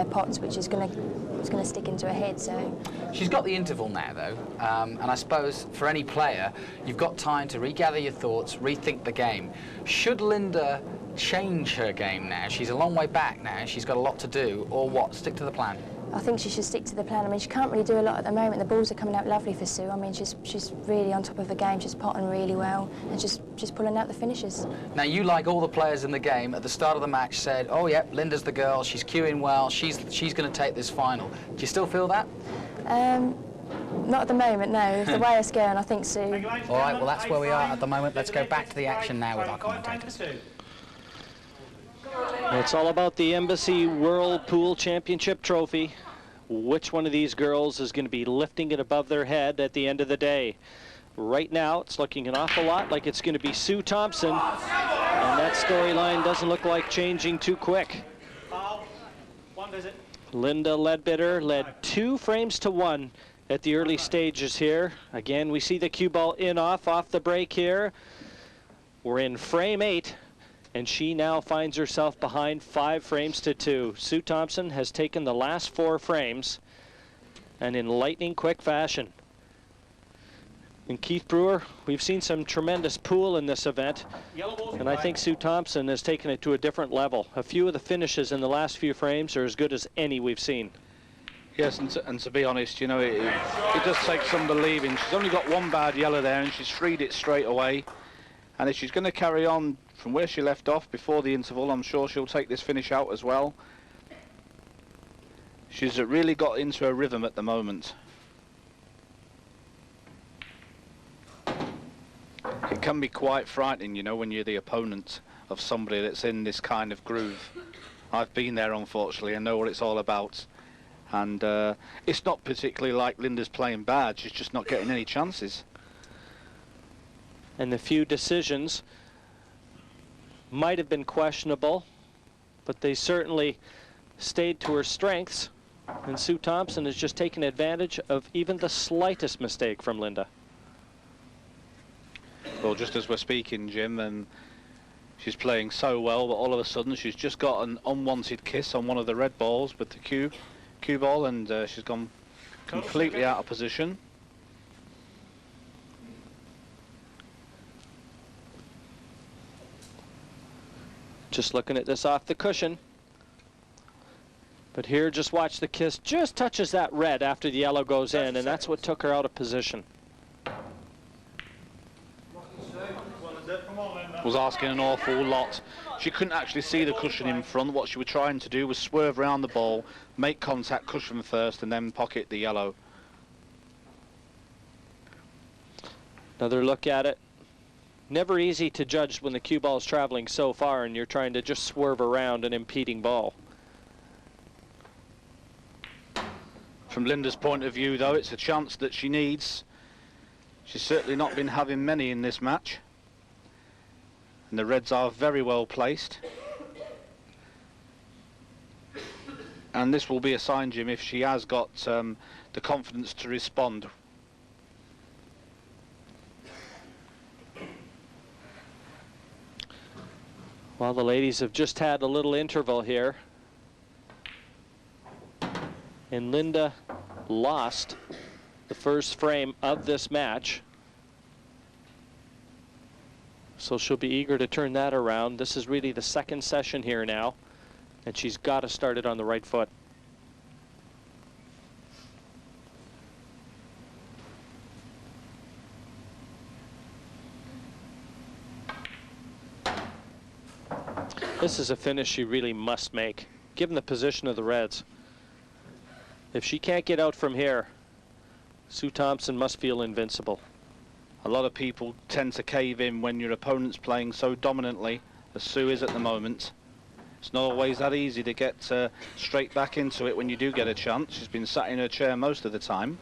pots, which is going to stick into her head. So she's got the interval now, though, and I suppose for any player, you've got time to regather your thoughts, rethink the game. Should Linda change her game now? She's a long way back now. She's got a lot to do, or what? Stick to the plan? I think she should stick to the plan. I mean, she can't really do a lot at the moment. The balls are coming out lovely for Sue. I mean, she's really on top of the game. She's potting really well and just pulling out the finishes. Now, you, like all the players in the game, at the start of the match said, oh, yep, Linda's the girl. She's cueing well. She's going to take this final. Do you still feel that? Not at the moment, no. The way it's going, I think Sue. All right, well, that's where we are at the moment. Let's go back to the action now with our commentators. It's all about the Embassy World Pool Championship trophy. Which one of these girls is going to be lifting it above their head at the end of the day? Right now, it's looking an awful lot like it's going to be Sue Thompson. And that storyline doesn't look like changing too quick. Linda Leadbitter led 2 frames to 1 at the early stages here. Again, we see the cue ball off the break here. We're in frame 8. And she now finds herself behind 5 frames to 2. Sue Thompson has taken the last 4 frames, and in lightning quick fashion. And Keith Brewer, we've seen some tremendous pool in this event, and I think Sue Thompson has taken it to a different level. A few of the finishes in the last few frames are as good as any we've seen. Yes, and to be honest, you know, it does take some believing. She's only got 1 bad yellow there, and she's freed it straight away. And if she's going to carry on from where she left off before the interval, I'm sure she'll take this finish out as well. She's really got into her rhythm at the moment. It can be quite frightening, you know, when you're the opponent of somebody that's in this kind of groove. I've been there, unfortunately, and know what it's all about. And it's not particularly like Linda's playing bad, she's just not getting any chances. And the few decisions might have been questionable, but they certainly stayed to her strengths. And Sue Thompson has just taken advantage of even the slightest mistake from Linda. Well, just as we're speaking, Jim, and she's playing so well, but all of a sudden she's just got an unwanted kiss on one of the red balls with the cue ball, and she's gone completely out of position. Just looking at this off the cushion. But here, just watch the kiss. Just touches that red after the yellow goes in, and that's what took her out of position. Was asking an awful lot. She couldn't actually see the cushion in front. What she was trying to do was swerve around the ball, make contact cushion first, and then pocket the yellow. Another look at it. Never easy to judge when the cue ball is traveling so far and you're trying to just swerve around an impeding ball. From Linda's point of view, though, it's a chance that she needs. She's certainly not been having many in this match. And the reds are very well placed. And this will be a sign, Jim, if she has got the confidence to respond. Well, the ladies have just had a little interval here. And Linda lost the first frame of this match. So she'll be eager to turn that around. This is really the second session here now, and she's got to start it on the right foot. This is a finish she really must make, given the position of the reds. If she can't get out from here, Sue Thompson must feel invincible. A lot of people tend to cave in when your opponent's playing so dominantly as Sue is at the moment. It's not always that easy to get straight back into it when you do get a chance. She's been sat in her chair most of the time.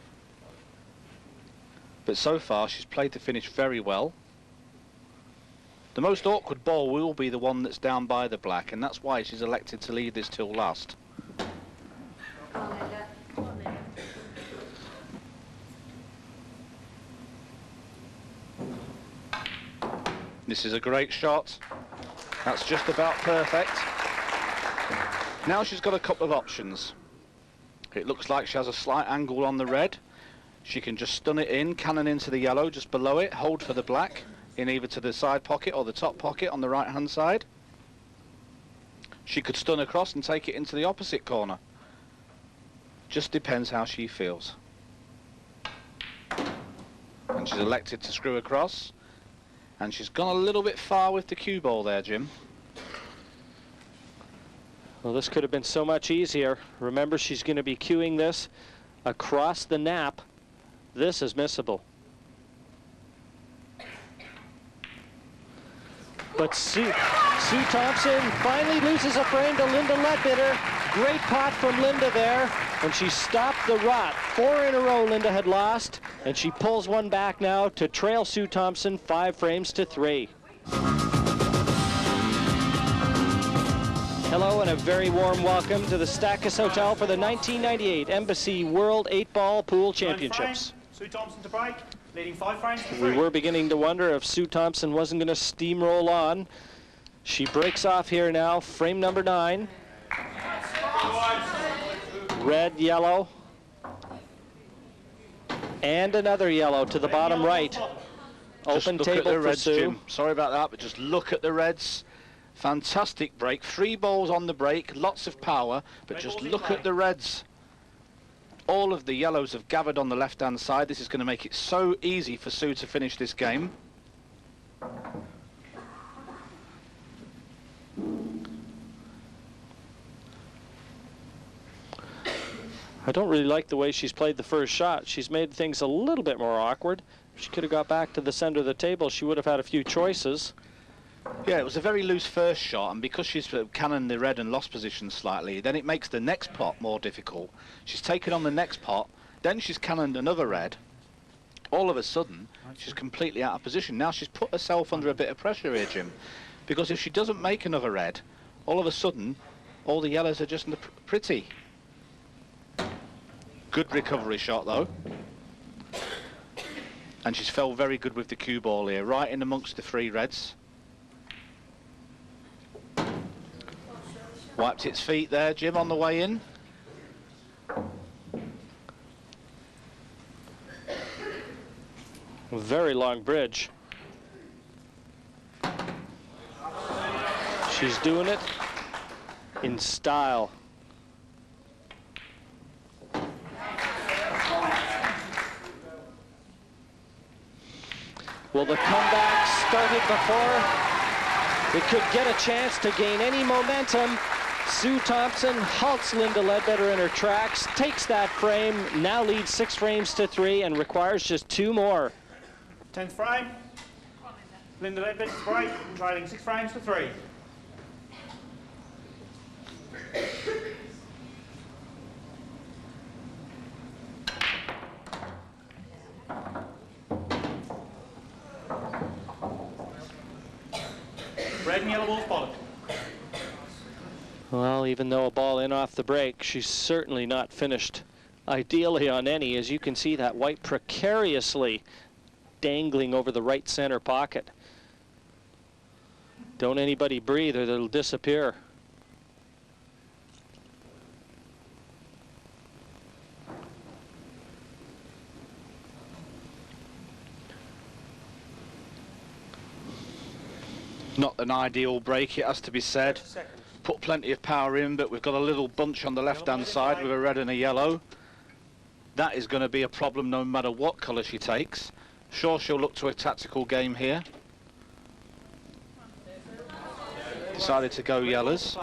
But so far she's played the finish very well. The most awkward ball will be the one that's down by the black, and that's why she's elected to leave this till last. This is a great shot. That's just about perfect. Now she's got a couple of options. It looks like she has a slight angle on the red. She can just stun it in, cannon into the yellow just below it, hold for the black, in either to the side pocket or the top pocket on the right hand side. She could stun across and take it into the opposite corner. Just depends how she feels. And she's elected to screw across. And she's gone a little bit far with the cue ball there, Jim. Well, this could have been so much easier. Remember, she's going to be cueing this across the nap. This is missable. But Sue Thompson finally loses a frame to Linda Leadbitter. Great pot from Linda there, and she stopped the rot. 4 in a row Linda had lost, and she pulls one back now to trail Sue Thompson 5 frames to 3. Hello and a very warm welcome to the Stackus Hotel for the 1998 Embassy World 8-Ball Pool Championships. Sue Thompson to break, leading 5 frames to 3. We were beginning to wonder if Sue Thompson wasn't going to steamroll on. She breaks off here now, frame number 9. Red, yellow, and another yellow to the bottom right. Open table for reds, Sue. Jim. Sorry about that, but just look at the reds. Fantastic break. 3 balls on the break, lots of power, but just look at the reds. All of the yellows have gathered on the left-hand side. This is going to make it so easy for Sue to finish this game. I don't really like the way she's played the first shot. She's made things a little bit more awkward. If she could have got back to the center of the table, she would have had a few choices. Yeah, it was a very loose first shot, and because she's cannoned the red and lost position slightly, then it makes the next pot more difficult. She's taken on the next pot, then she's cannoned another red. All of a sudden, she's completely out of position. Now she's put herself under a bit of pressure here, Jim, because if she doesn't make another red, all of a sudden, all the yellows are just pretty. Good recovery shot, though. And she's fell very good with the cue ball here, right in amongst the 3 reds. Wiped its feet there, Jim, on the way in. A very long bridge. She's doing it in style. Well, the comeback started before it could get a chance to gain any momentum. Sue Thompson halts Linda Leadbitter in her tracks, takes that frame, now leads 6 frames to 3 and requires just 2 more. 10th frame. Linda Leadbitter to break, trailing 6 frames to 3. Red and yellow balls followed. Well, even though a ball in off the break, she's certainly not finished ideally on any. As you can see, that white precariously dangling over the right center pocket. Don't anybody breathe or they'll disappear. Not an ideal break, it has to be said. Put plenty of power in, but we've got a little bunch on the left-hand side with a red and a yellow. That is going to be a problem no matter what colour she takes. Sure, she'll look to a tactical game here. Decided to go yellows.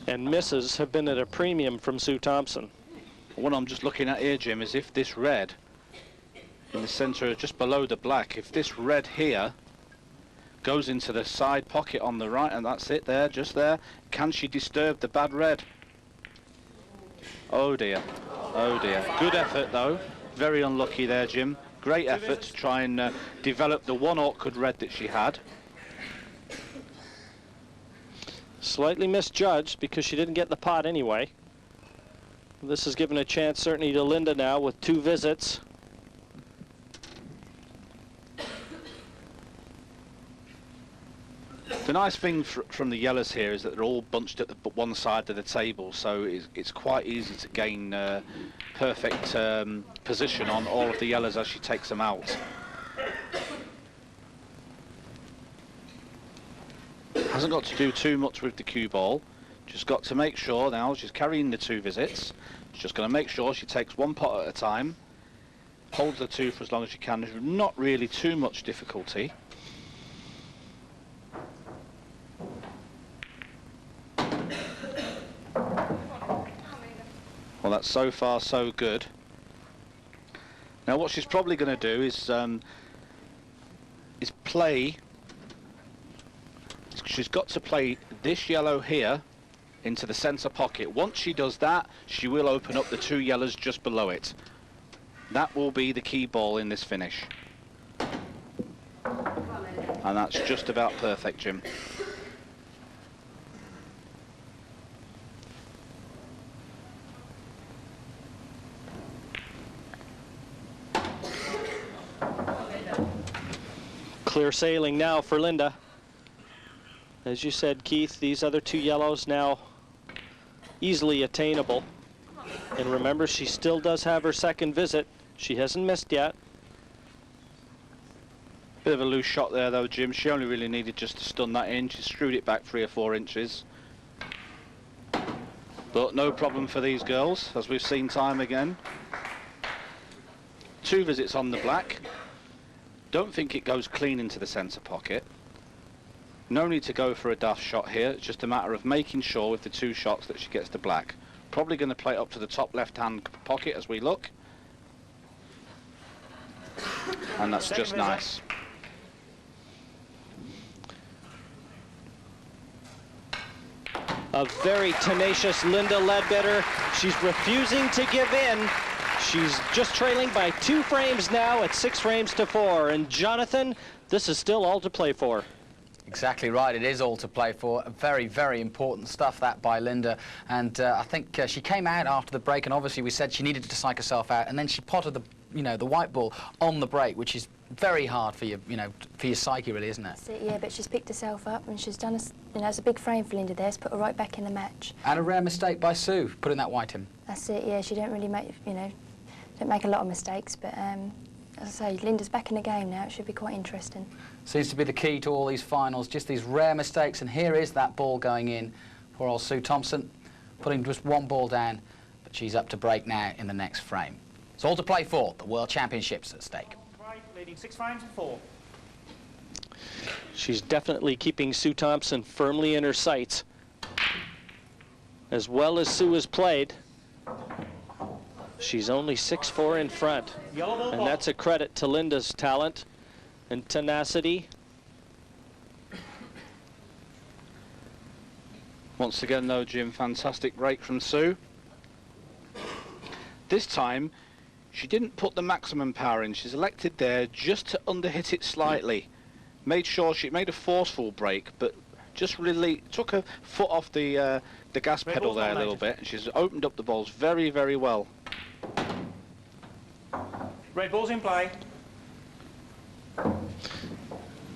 And misses have been at a premium from Sue Thompson. What I'm just looking at here, Jim, is if this red in the centre, just below the black, if this red here goes into the side pocket on the right, and that's it there, just there, can she disturb the bad red? Oh dear, oh dear. Good effort though, very unlucky there, Jim. Great effort to try and develop the one awkward red that she had. Slightly misjudged because she didn't get the pot anyway. This has given a chance certainly to Linda now with 2 visits. The nice thing from the yellows here is that they're all bunched at the one side of the table, so it's quite easy to gain perfect position on all of the yellows as she takes them out. Hasn't got to do too much with the cue ball, just got to make sure now she's carrying the 2 visits. She's just going to make sure she takes 1 pot at a time, holds the 2 for as long as she can. There's not really too much difficulty. Well, that's so far so good. Now what she's probably going to do is play. She's got to play this yellow here into the centre pocket. Once she does that, she will open up the 2 yellows just below it. That will be the key ball in this finish. And that's just about perfect, Jim. Clear sailing now for Linda. As you said, Keith, these other 2 yellows now easily attainable. And remember, she still does have her 2nd visit. She hasn't missed yet. Bit of a loose shot there though, Jim. She only really needed just to stun that in. She screwed it back 3 or 4 inches. But no problem for these girls, as we've seen time again. 2 visits on the black. Don't think it goes clean into the centre pocket. No need to go for a daft shot here. It's just a matter of making sure with the 2 shots that she gets the black. Probably going to play it up to the top left-hand pocket as we look. And that's just nice. A very tenacious Linda Leadbitter. She's refusing to give in. She's just trailing by 2 frames now at 6 frames to 4. And Jonathan, this is still all to play for. Exactly right, it is all to play for. Very, very important stuff, that by Linda. And I think she came out after the break, and obviously we said she needed to psych herself out, and then she potted the, the white ball on the break, which is very hard for your, for your psyche, really, isn't it? That's it, yeah, but she's picked herself up, and she's done it's a big frame for Linda there. It's put her right back in the match. And a rare mistake by Sue, putting that white in. That's it, yeah. She don't really make, don't make a lot of mistakes, but as I say, Linda's back in the game now. It should be quite interesting. Seems to be the key to all these finals, just these rare mistakes. And here is that ball going in. Poor old Sue Thompson, putting just 1 ball down, but she's up to break now in the next frame. It's all to play for. The World Championships at stake. Right, leading 6 frames and 4. She's definitely keeping Sue Thompson firmly in her sights. As well as Sue has played, she's only 6-4 in front. And that's a credit to Linda's talent and tenacity. Once again though, Jim, fantastic break from Sue. This time, she didn't put the maximum power in. She's elected there just to underhit it slightly. Made sure she made a forceful break, but just really took her foot off the gas pedal there a little bit. And she's opened up the balls very, very well. Red ball's in play.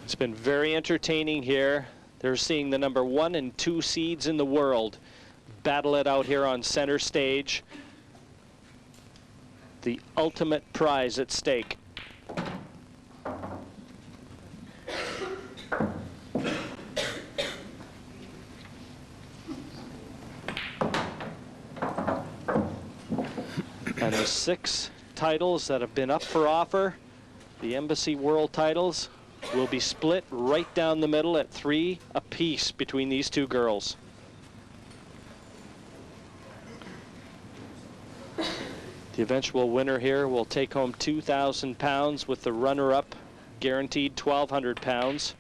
It's been very entertaining here. They're seeing the number 1 and 2 seeds in the world battle it out here on center stage. The ultimate prize at stake. And the 6 titles that have been up for offer, the Embassy World titles, will be split right down the middle at 3 apiece between these 2 girls. The eventual winner here will take home £2,000 with the runner-up guaranteed £1,200.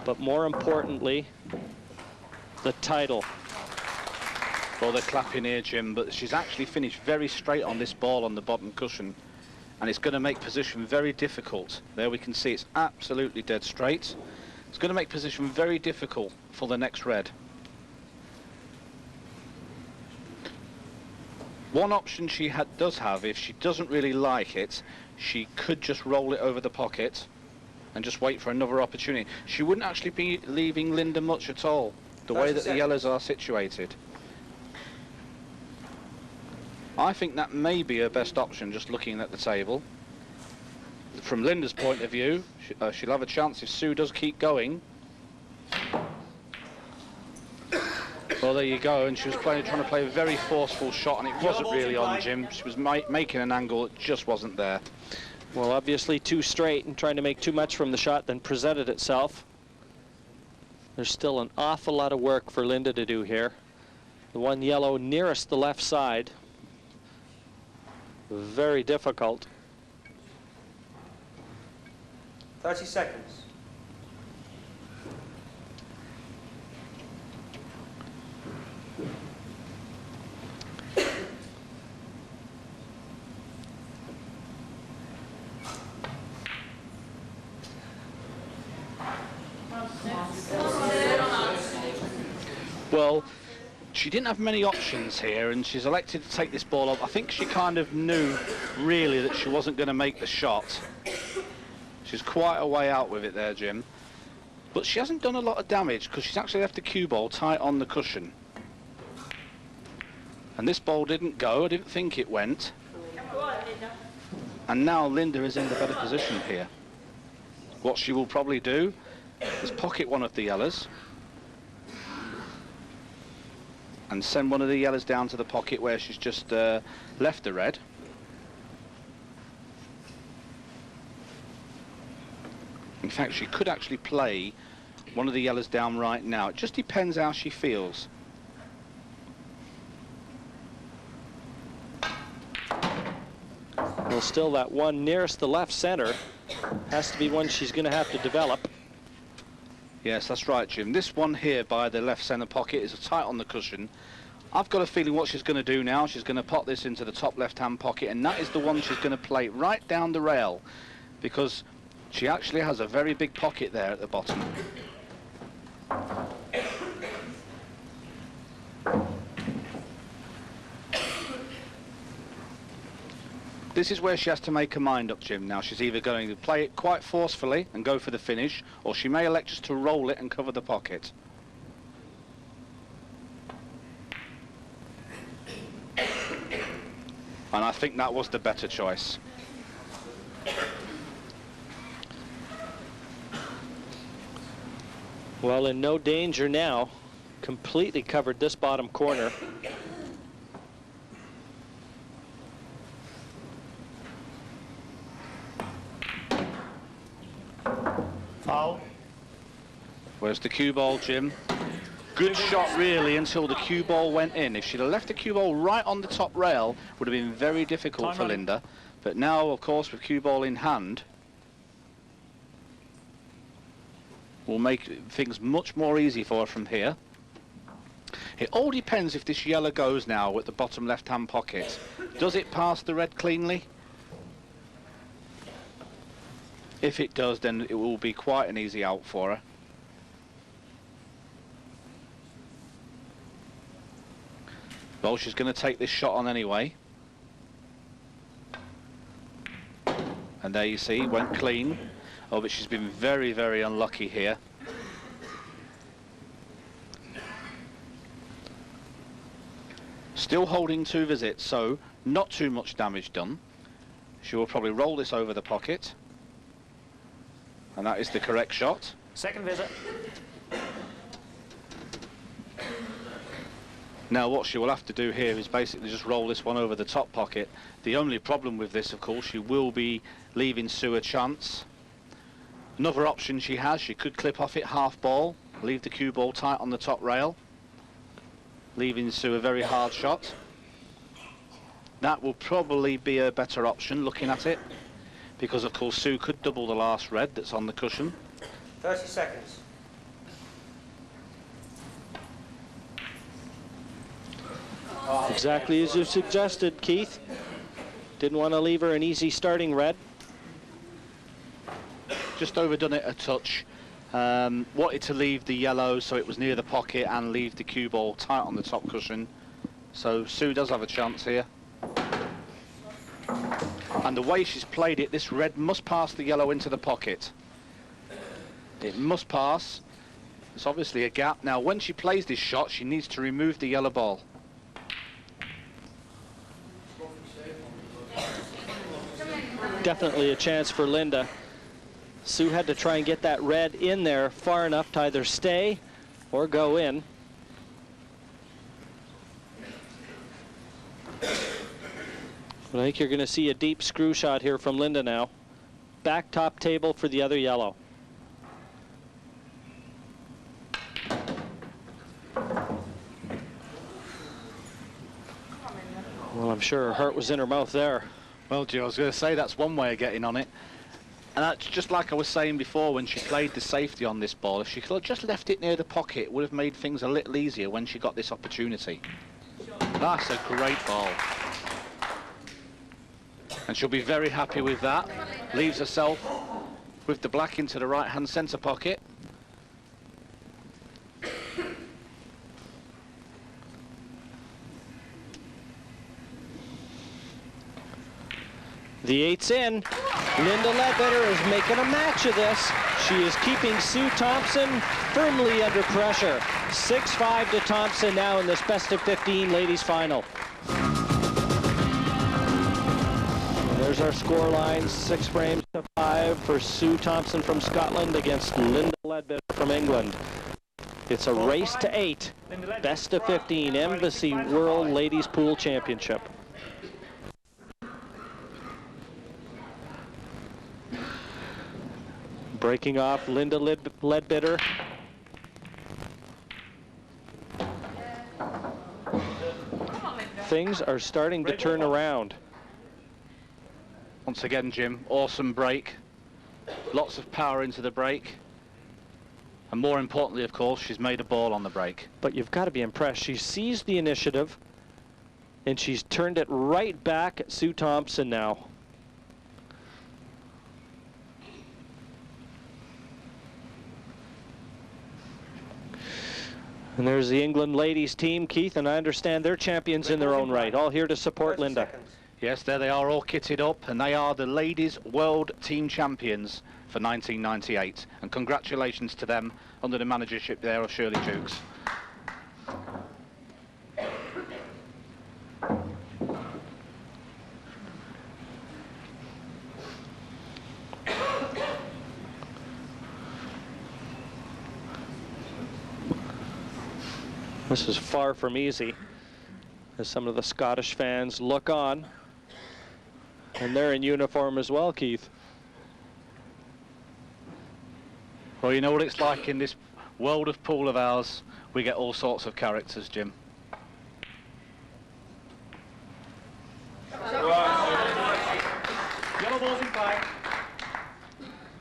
But more importantly, the title. Well, they're clapping here, Jim, but she's actually finished very straight on this ball on the bottom cushion, and it's going to make position very difficult. There we can see it's absolutely dead straight. It's going to make position very difficult for the next red. One option she does have, if she doesn't really like it, she could just roll it over the pocket and just wait for another opportunity. She wouldn't actually be leaving Linda much at all, the way that the yellows are situated. I think that may be her best option, just looking at the table. From Linda's point of view, she'll have a chance if Sue does keep going. Well, there you go, and she was trying to play a very forceful shot, and it wasn't really on, Jim. She was making an angle that just wasn't there. Well, obviously too straight and trying to make too much from the shot then presented itself. There's still an awful lot of work for Linda to do here. The one yellow nearest the left side. Very difficult. 30 seconds. Well, she didn't have many options here, and she's elected to take this ball up. I think she kind of knew, really, that she wasn't going to make the shot. She's quite a way out with it there, Jim. But she hasn't done a lot of damage, because she's actually left the cue ball tight on the cushion. And this ball didn't go. I didn't think it went. And now Linda is in the better position here. What she will probably do is pocket one of the yellows and send one of the yellows down to the pocket where she's just left the red. In fact, she could actually play one of the yellows down right now. It just depends how she feels. Well, still that one nearest the left center has to be one she's going to have to develop. Yes, that's right, Jim. This one here by the left centre pocket is tight on the cushion. I've got a feeling what she's going to do now, she's going to pop this into the top left-hand pocket, and that is the one she's going to play right down the rail, because she actually has a very big pocket there at the bottom. This is where she has to make her mind up, Jim. Now she's either going to play it quite forcefully and go for the finish, or she may elect just to roll it and cover the pocket. And I think that was the better choice. Well, in no danger now. Completely covered this bottom corner. Foul. Where's the cue ball, Jim? Good shot, really, until the cue ball went in. If she'd have left the cue ball right on the top rail, would have been very difficult for Linda. But now, of course, with cue ball in hand, will make things much more easy for her from here. It all depends if this yellow goes now at the bottom left-hand pocket. Does it pass the red cleanly? If it does, then it will be quite an easy out for her. Well, she's going to take this shot on anyway. And there you see, went clean. Oh, but she's been very, very unlucky here. Still holding 2 visits, so not too much damage done. She will probably roll this over the pocket. And that is the correct shot. Second visit. Now what she will have to do here is basically just roll this one over the top pocket. The only problem with this, of course, she will be leaving Sue a chance. Another option she has, she could clip off it half ball, leave the cue ball tight on the top rail, leaving Sue a very hard shot. That will probably be a better option looking at it, because of course Sue could double the last red that's on the cushion. 30 seconds. Exactly as you suggested, Keith. Didn't want to leave her an easy starting red. Just overdone it a touch. Wanted to leave the yellow so it was near the pocket and leave the cue ball tight on the top cushion. So Sue does have a chance here. And the way she's played it, this red must pass the yellow into the pocket. It must pass. There's obviously a gap. Now, when she plays this shot, she needs to remove the yellow ball. Definitely a chance for Linda. Sue had to try and get that red in there far enough to either stay or go in. But I think you're going to see a deep screw shot here from Linda now. Back top table for the other yellow. Well, I'm sure her heart was in her mouth there. Well, Joe, I was going to say that's one way of getting on it. And that's just like I was saying before when she played the safety on this ball. If she could have just left it near the pocket, it would have made things a little easier when she got this opportunity. That's a great ball. And she'll be very happy with that. Leaves herself with the black into the right-hand centre pocket. The 8's in. Linda Leadbitter is making a match of this. She is keeping Sue Thompson firmly under pressure. 6-5 to Thompson now in this best of 15 ladies final. And there's our score line, 6 frames to 5 for Sue Thompson from Scotland against Linda Leadbitter from England. It's a race to 8, best of 15 Embassy World Ladies Pool Championship. Breaking off Linda Leadbitter. Things are starting to turn around. Once again, Jim, awesome break. Lots of power into the break. And more importantly, of course, she's made a ball on the break. But you've got to be impressed. She seized the initiative, and she's turned it right back at Sue Thompson now. And there's the England ladies team, Keith, and I understand they're champions in their own right, all here to support Linda. Yes, there they are, all kitted up, and they are the ladies world team champions for 1998. And congratulations to them under the managership there of Shirley Jukes. This is far from easy, as some of the Scottish fans look on. And they're in uniform as well, Keith. Well, you know what it's like in this world of pool of ours. We get all sorts of characters, Jim. Yellow ball's in play.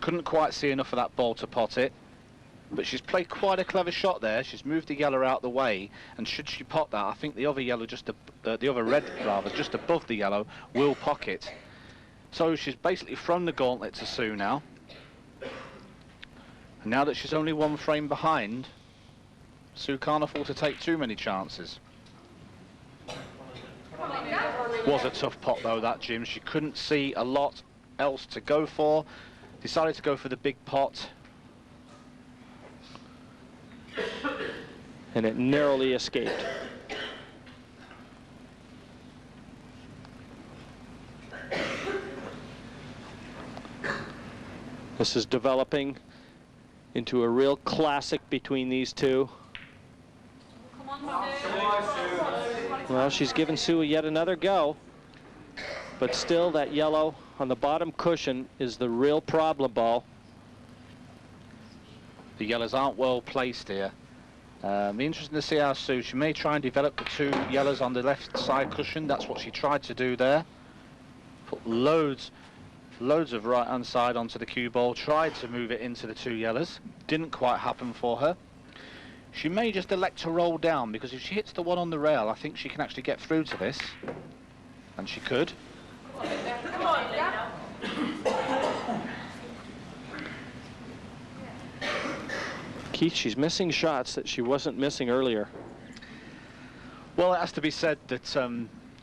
Couldn't quite see enough of that ball to pot it. But she's played quite a clever shot there. She's moved the yellow out the way, and should she pot that, I think the other yellow, the other red rather, just above the yellow, will pocket. So she's basically thrown the gauntlet to Sue now. And now that she's only 1 frame behind, Sue can't afford to take too many chances. Was a tough pot though, that, Jim. She couldn't see a lot else to go for. Decided to go for the big pot. And it narrowly escaped. This is developing into a real classic between these two. Well, she's given Sue yet another go, but still that yellow on the bottom cushion is the real problem ball. The yellows aren't well placed here. Be interesting to see how Sue, she may try and develop the 2 yellows on the left side cushion. That's what she tried to do there. Put loads of right hand side onto the cue ball, tried to move it into the 2 yellows. Didn't quite happen for her. She may just elect to roll down, because if she hits the one on the rail, I think she can actually get through to this. And she could. Come on, yeah. Keith, she's missing shots that she wasn't missing earlier. Well, it has to be said that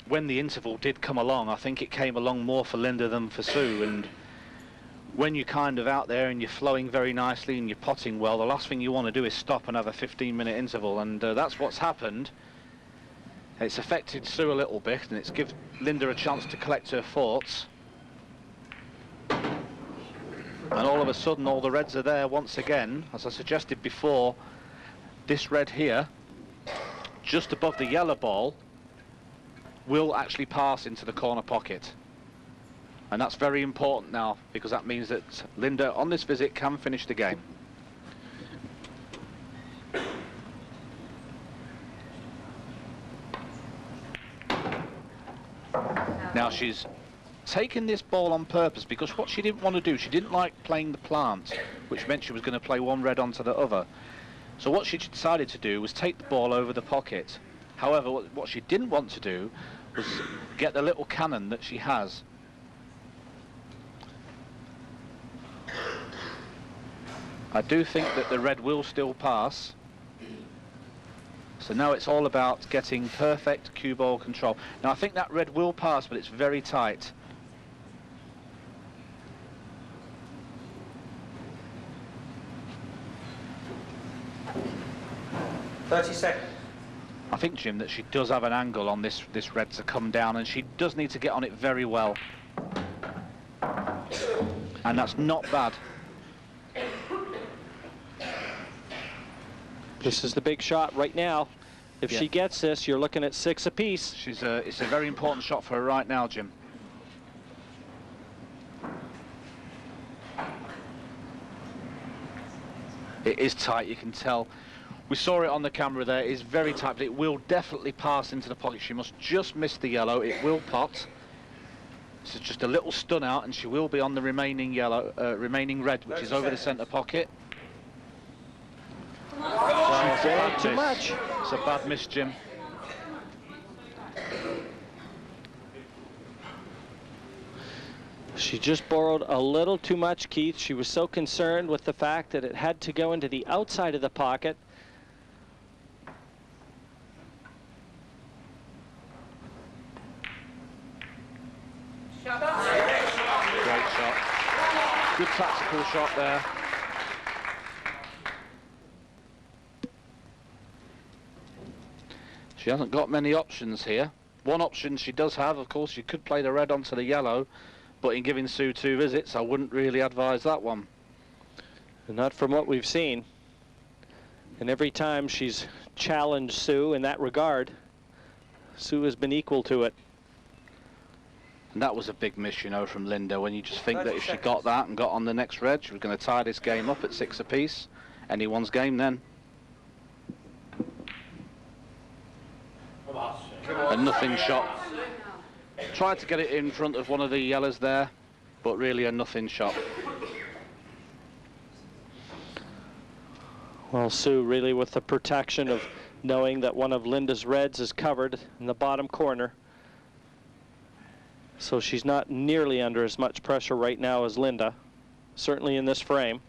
when the interval did come along, I think it came along more for Linda than for Sue. And when you're kind of out there and you're flowing very nicely and you're potting well, the last thing you want to do is stop and have a 15-minute interval, and that's what's happened. It's affected Sue a little bit, and it's given Linda a chance to collect her thoughts. And all of a sudden, all the reds are there once again. As I suggested before, this red here, just above the yellow ball, will actually pass into the corner pocket. And that's very important now, because that means that Linda, on this visit, can finish the game. Now she's taken this ball on purpose, because what she didn't want to do, she didn't like playing the plant, which meant she was going to play one red onto the other. So what she decided to do was take the ball over the pocket. However, what she didn't want to do was get the little cannon that she has. I do think that the red will still pass. So now it's all about getting perfect cue ball control. Now I think that red will pass, but it's very tight. I think, Jim, that she does have an angle on this red to come down, and she does need to get on it very well. And that's not bad. This is the big shot right now. If she gets this, you're looking at 6 apiece. It's a very important shot for her right now, Jim. It is tight, you can tell. We saw it on the camera there. It is very tight, but it will definitely pass into the pocket. She must just miss the yellow. It will pot. This is just a little stun out, and she will be on the remaining yellow, remaining red, which is over the centre pocket. Well, too much. It's a bad miss, Jim. She just borrowed a little too much, Keith. She was so concerned with the fact that it had to go into the outside of the pocket. Great shot. Good tactical shot there. She hasn't got many options here. One option she does have, of course, she could play the red onto the yellow, but in giving Sue 2 visits, I wouldn't really advise that one. Not from what we've seen. And every time she's challenged Sue in that regard, Sue has been equal to it. And that was a big miss, you know, from Linda, when you just think that if she got that and got on the next red, she was going to tie this game up at 6 apiece. Anyone's game then. A nothing shot. Tried to get it in front of one of the yellows there, but really a nothing shot. Well, Sue really with the protection of knowing that one of Linda's reds is covered in the bottom corner. So she's not nearly under as much pressure right now as Linda, certainly in this frame.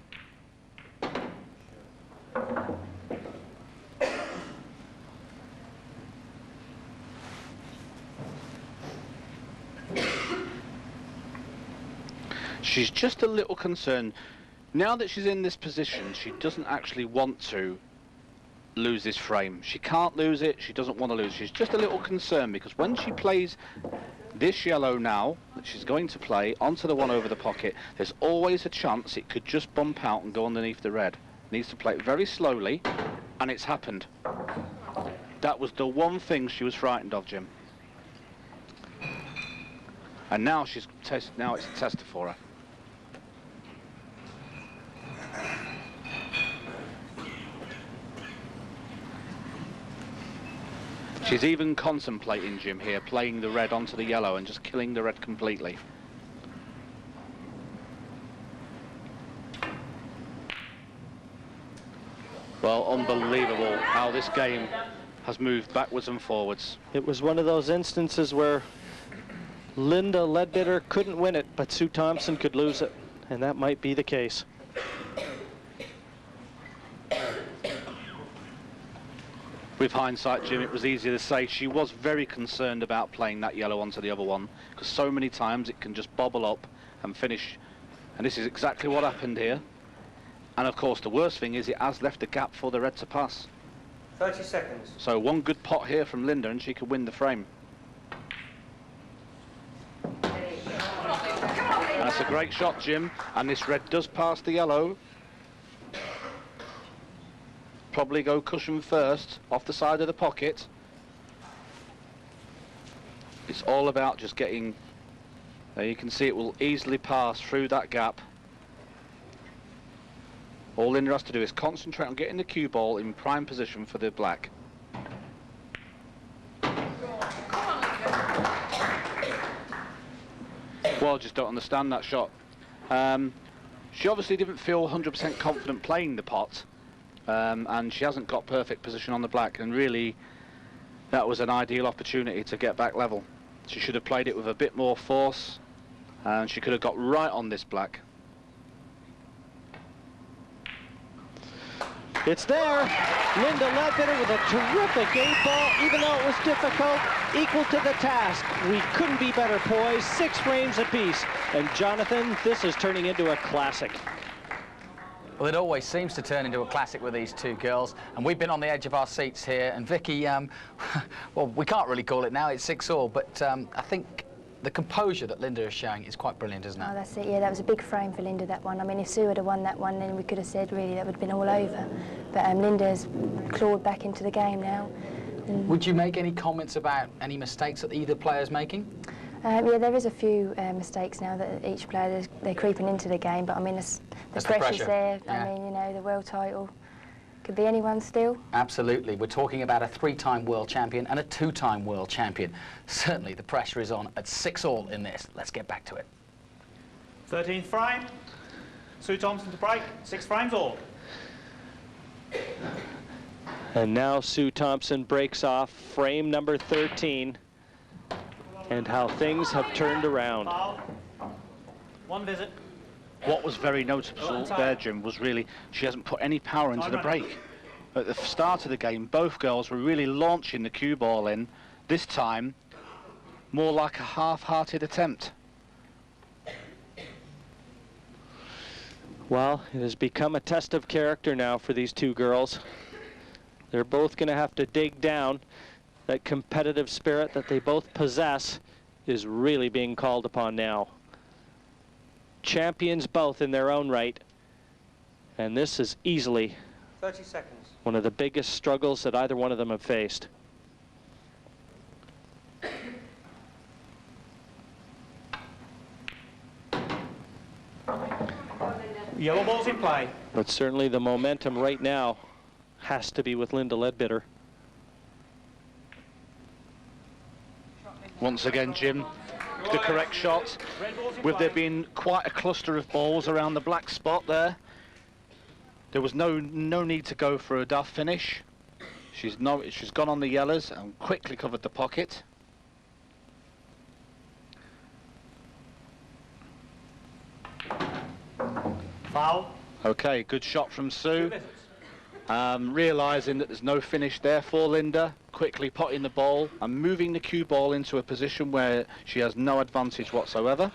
She's just a little concerned. Now that she's in this position, she doesn't actually want to lose this frame. She can't lose it, she doesn't want to lose. She's just a little concerned, because when she plays this yellow now, that she's going to play onto the one over the pocket, there's always a chance it could just bump out and go underneath the red. Needs to play it very slowly, and it's happened. That was the one thing she was frightened of, Jim. And now now it's a tester for her. She's even contemplating, Jim, here, playing the red onto the yellow and just killing the red completely. Well, unbelievable how this game has moved backwards and forwards. It was one of those instances where Linda Leadbitter couldn't win it, but Sue Thompson could lose it, and that might be the case. With hindsight, Jim, it was easier to say she was very concerned about playing that yellow onto the other one, because so many times it can just bobble up and finish. And this is exactly what happened here. And of course, the worst thing is it has left a gap for the red to pass. 30 seconds. So one good pot here from Linda and she could win the frame. That's a great shot, Jim. And this red does pass the yellow. Probably go cushion first, off the side of the pocket. It's all about just getting... There you can see it will easily pass through that gap. All Linda has to do is concentrate on getting the cue ball in prime position for the black. Well, I just don't understand that shot. She obviously didn't feel 100% confident playing the pot, and she hasn't got perfect position on the black, and really that was an ideal opportunity to get back level. She should have played it with a bit more force, and she could have got right on this black. It's there. Linda Leadbitter with a terrific 8-ball, even though it was difficult, equal to the task. We couldn't be better poised, 6 frames apiece. And Jonathan, this is turning into a classic. Well, it always seems to turn into a classic with these two girls, and we've been on the edge of our seats here. And Vicky, well, we can't really call it now, it's 6-all, but I think the composure that Linda is showing is quite brilliant, isn't it? Oh, that's it, yeah, that was a big frame for Linda, that one. I mean, if Sue had won that one, then we could have said, really, that would have been all over. But Linda's clawed back into the game now. Would you make any comments about any mistakes that either player's making? Yeah, there is a few mistakes now that each player, they're creeping into the game, but I mean, the pressure's there. Yeah. I mean, you know, the world title could be anyone still. Absolutely. We're talking about a 3-time world champion and a 2-time world champion. Certainly the pressure is on at 6-all in this. Let's get back to it. 13th frame. Sue Thompson to break. 6 frames all. And now Sue Thompson breaks off frame number 13. And how things have turned around. Foul. 1 visit. What was very noticeable there, Jim, was really she hasn't put any power into the break. At the start of the game, both girls were really launching the cue ball in. This time, more like a half-hearted attempt. Well, it has become a test of character now for these two girls. They're both going to have to dig down. That competitive spirit that they both possess is really being called upon now. Champions both in their own right. And this is easily 30 seconds. one of the biggest struggles that either one of them have faced. Yellow ball's in play. But certainly the momentum right now has to be with Linda Leadbitter. Once again, Jim, the correct shot. With there being quite a cluster of balls around the black spot there, there was no need to go for a daft finish. She's gone on the yellows and quickly covered the pocket. Foul. Okay, good shot from Sue. Realising that there's no finish there for Linda, quickly potting the ball and moving the cue ball into a position where she has no advantage whatsoever.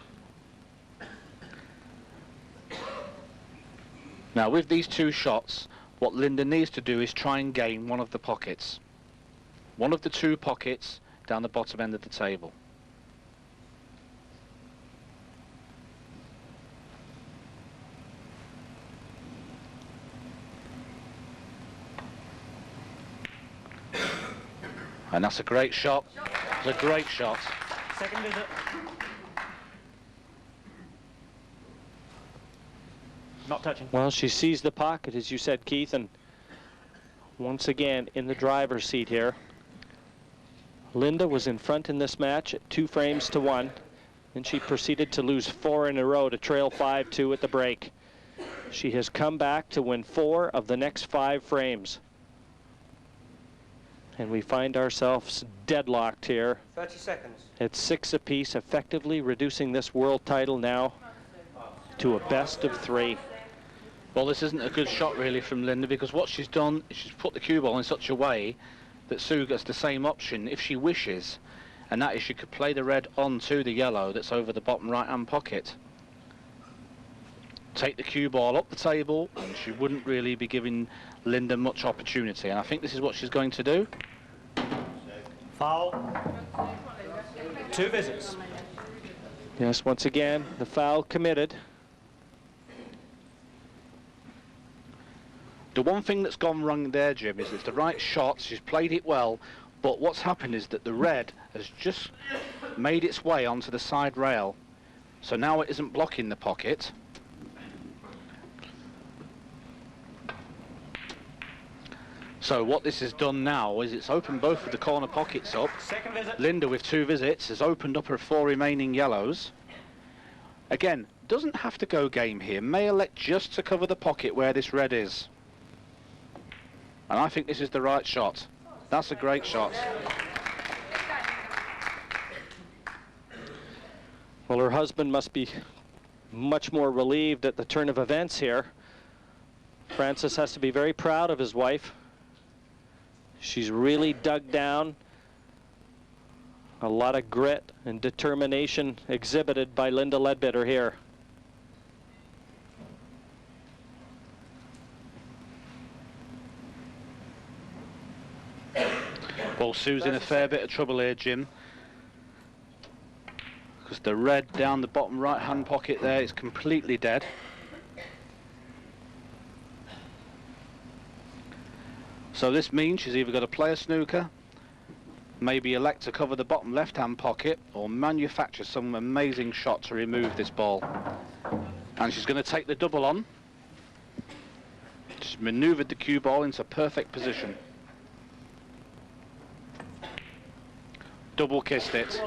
Now with these two shots, what Linda needs to do is try and gain one of the pockets. One of the 2 pockets down the bottom end of the table. And that's a great shot. It's a great shot. Second visit. Not touching. Well, she sees the pocket, as you said, Keith, and once again in the driver's seat here. Linda was in front in this match at 2 frames to 1. Then she proceeded to lose 4 in a row to trail 5-2 at the break. She has come back to win 4 of the next 5 frames. And we find ourselves deadlocked here. 30 seconds. At 6 apiece, effectively reducing this world title now to a best of 3. Well, this isn't a good shot really from Linda, because what she's done is she's put the cue ball in such a way that Sue gets the same option if she wishes, and that is she could play the red onto the yellow that's over the bottom right hand pocket. Take the cue ball up the table, and she wouldn't really be giving Linda much opportunity, and I think this is what she's going to do. Foul. 2 visits. Yes, once again, the foul committed. The one thing that's gone wrong there, Jim, is it's the right shot. She's played it well, but what's happened is that the red has just made its way onto the side rail. So now it isn't blocking the pocket. So what this has done now is it's opened both of the corner pockets up. Second visit. Linda, with 2 visits, has opened up her 4 remaining yellows. Again, doesn't have to go game here. May elect just to cover the pocket where this red is. And I think this is the right shot. That's a great shot. Well, her husband must be much more relieved at the turn of events here. Francis has to be very proud of his wife. She's really dug down. A lot of grit and determination exhibited by Linda Leadbitter here. Well, Sue's in a fair bit of trouble here, Jim, because the red down the bottom right hand pocket there is completely dead. So this means she's either got to play a snooker, maybe elect to cover the bottom left hand pocket, or manufacture some amazing shot to remove this ball. And she's going to take the double on. She's manoeuvred the cue ball into perfect position. Double kissed it.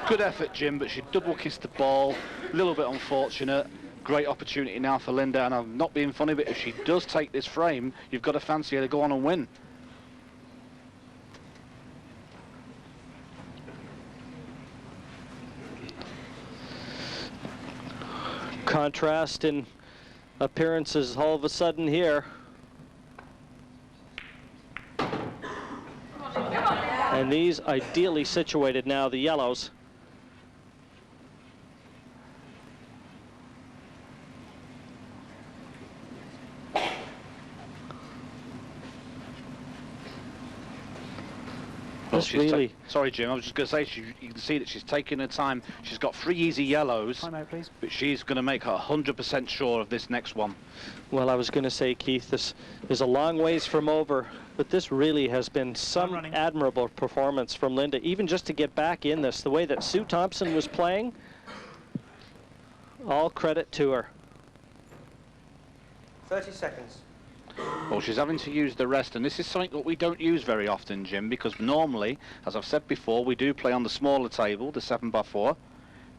Good effort, Jim, but she double kissed the ball. A little bit unfortunate. Great opportunity now for Linda, and I'm not being funny, but if she does take this frame, you've got to fancy her to go on and win. Contrast in appearances all of a sudden here. And these ideally situated now, the yellows. This really... Sorry, Jim, I was just going to say, you can see that she's taking her time. She's got 3 easy yellows, Time out, please. but she's going to make her 100% sure of this next one. Well, I was going to say, Keith, this is a long ways from over, but this really has been some admirable performance from Linda, even just to get back in this, the way that Sue Thompson was playing. All credit to her. 30 seconds. Well, she's having to use the rest, and this is something that we don't use very often, Jim, because normally, as I've said before, we do play on the smaller table, the 7x4,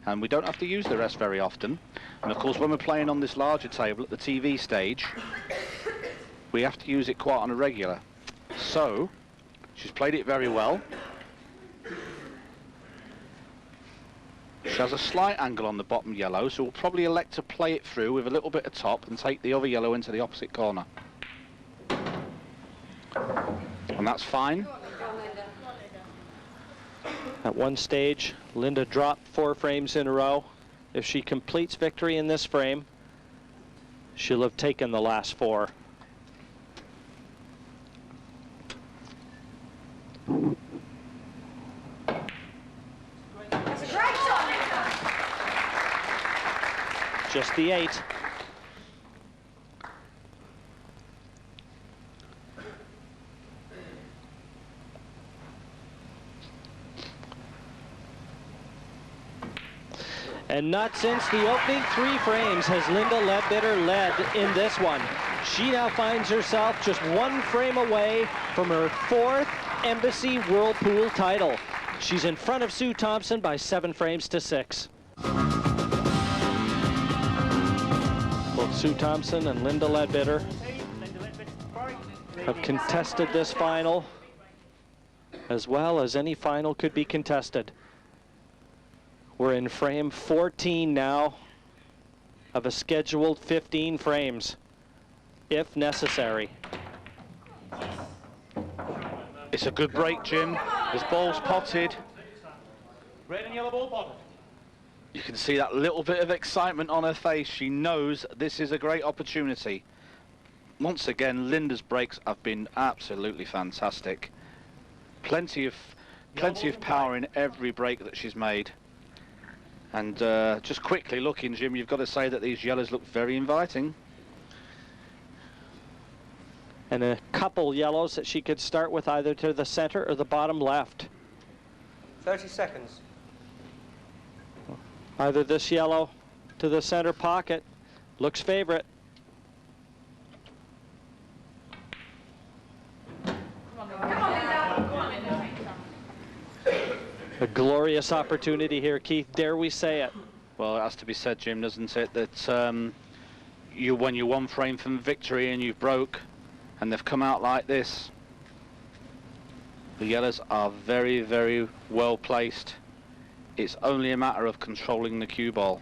and we don't have to use the rest very often. And of course, when we're playing on this larger table at the TV stage, we have to use it quite on a regular. So, she's played it very well. She has a slight angle on the bottom yellow, so we'll probably elect to play it through with a little bit of top and take the other yellow into the opposite corner. And that's fine. At one stage, Linda dropped 4 frames in a row. If she completes victory in this frame, she'll have taken the last 4. Just the 8. And not since the opening 3 frames has Linda Leadbitter led in this one. She now finds herself just 1 frame away from her 4th Embassy Whirlpool title. She's in front of Sue Thompson by 7 frames to 6. Both Sue Thompson and Linda Leadbitter have contested this final as well as any final could be contested. We're in frame 14 now of a scheduled 15 frames, if necessary. It's a good break, Jim. This ball's potted. Red and yellow ball potted. You can see that little bit of excitement on her face. She knows this is a great opportunity. Once again, Linda's breaks have been absolutely fantastic. Plenty of power in every break that she's made. And just quickly looking, Jim, you've got to say that these yellows look very inviting. And a couple yellows that she could start with either to the center or the bottom left. 30 seconds. Either this yellow to the center pocket looks favorite. A glorious opportunity here, Keith. Dare we say it? Well, it has to be said, Jim, doesn't it, that when you're 1 frame from victory and you've broke, and they've come out like this. The yellows are very, very well placed. It's only a matter of controlling the cue ball.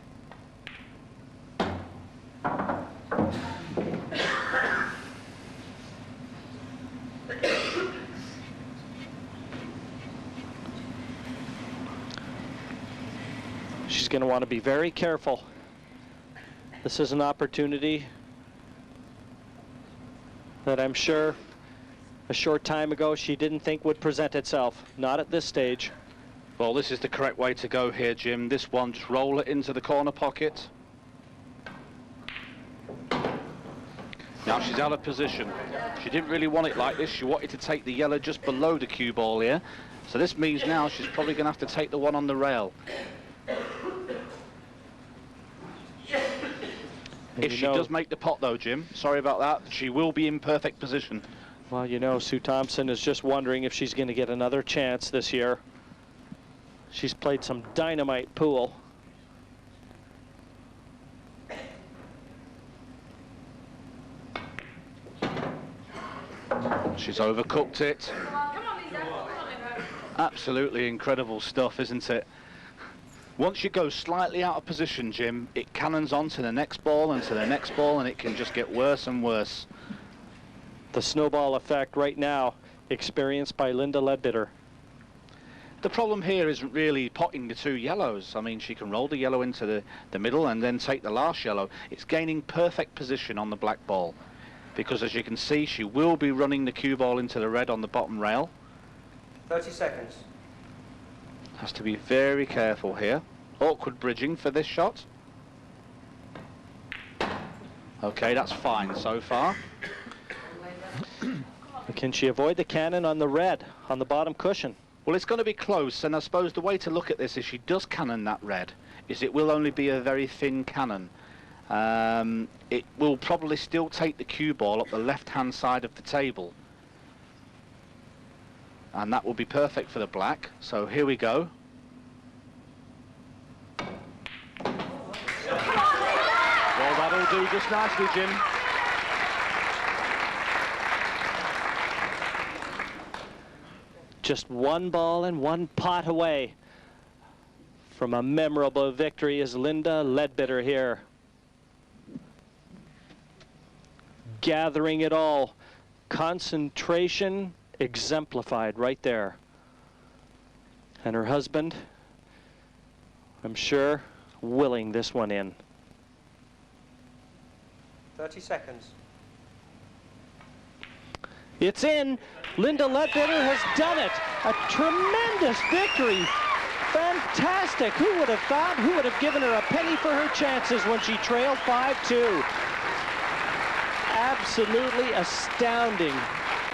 She's going to want to be very careful. This is an opportunity that I'm sure a short time ago she didn't think would present itself. Not at this stage. Well, this is the correct way to go here, Jim. This one, just roll it into the corner pocket. Now she's out of position. She didn't really want it like this. She wanted to take the yellow just below the cue ball here. So this means now she's probably going to have to take the one on the rail. If she does make the pot, though, Jim, sorry about that, she will be in perfect position. Well, you know, Sue Thompson is just wondering if she's going to get another chance this year. She's played some dynamite pool. She's overcooked it. Absolutely incredible stuff, isn't it? Once you go slightly out of position, Jim, it cannons on to the next ball and to the next ball, and it can just get worse and worse. The snowball effect right now experienced by Linda Leadbitter. The problem here isn't really potting the 2 yellows. I mean, she can roll the yellow into the middle and then take the last yellow. It's gaining perfect position on the black ball, because as you can see, she will be running the cue ball into the red on the bottom rail. 30 seconds. Has to be very careful here. Awkward bridging for this shot. Okay, that's fine so far. Can she avoid the cannon on the red, on the bottom cushion? Well, it's going to be close, and I suppose the way to look at this, if she does cannon that red, is it will only be a very thin cannon. It will probably still take the cue ball up the left-hand side of the table. And that will be perfect for the black. So here we go. Well, that'll do just nicely, Jim. Just 1 ball and 1 pot away from a memorable victory is Linda Leadbitter here. Gathering it all. Concentration exemplified right there. And her husband, I'm sure, willing this one in. 30 seconds. It's in. Linda Leadbitter has done it. A tremendous victory. Fantastic. Who would have thought? Who would have given her a penny for her chances when she trailed 5-2? Absolutely astounding.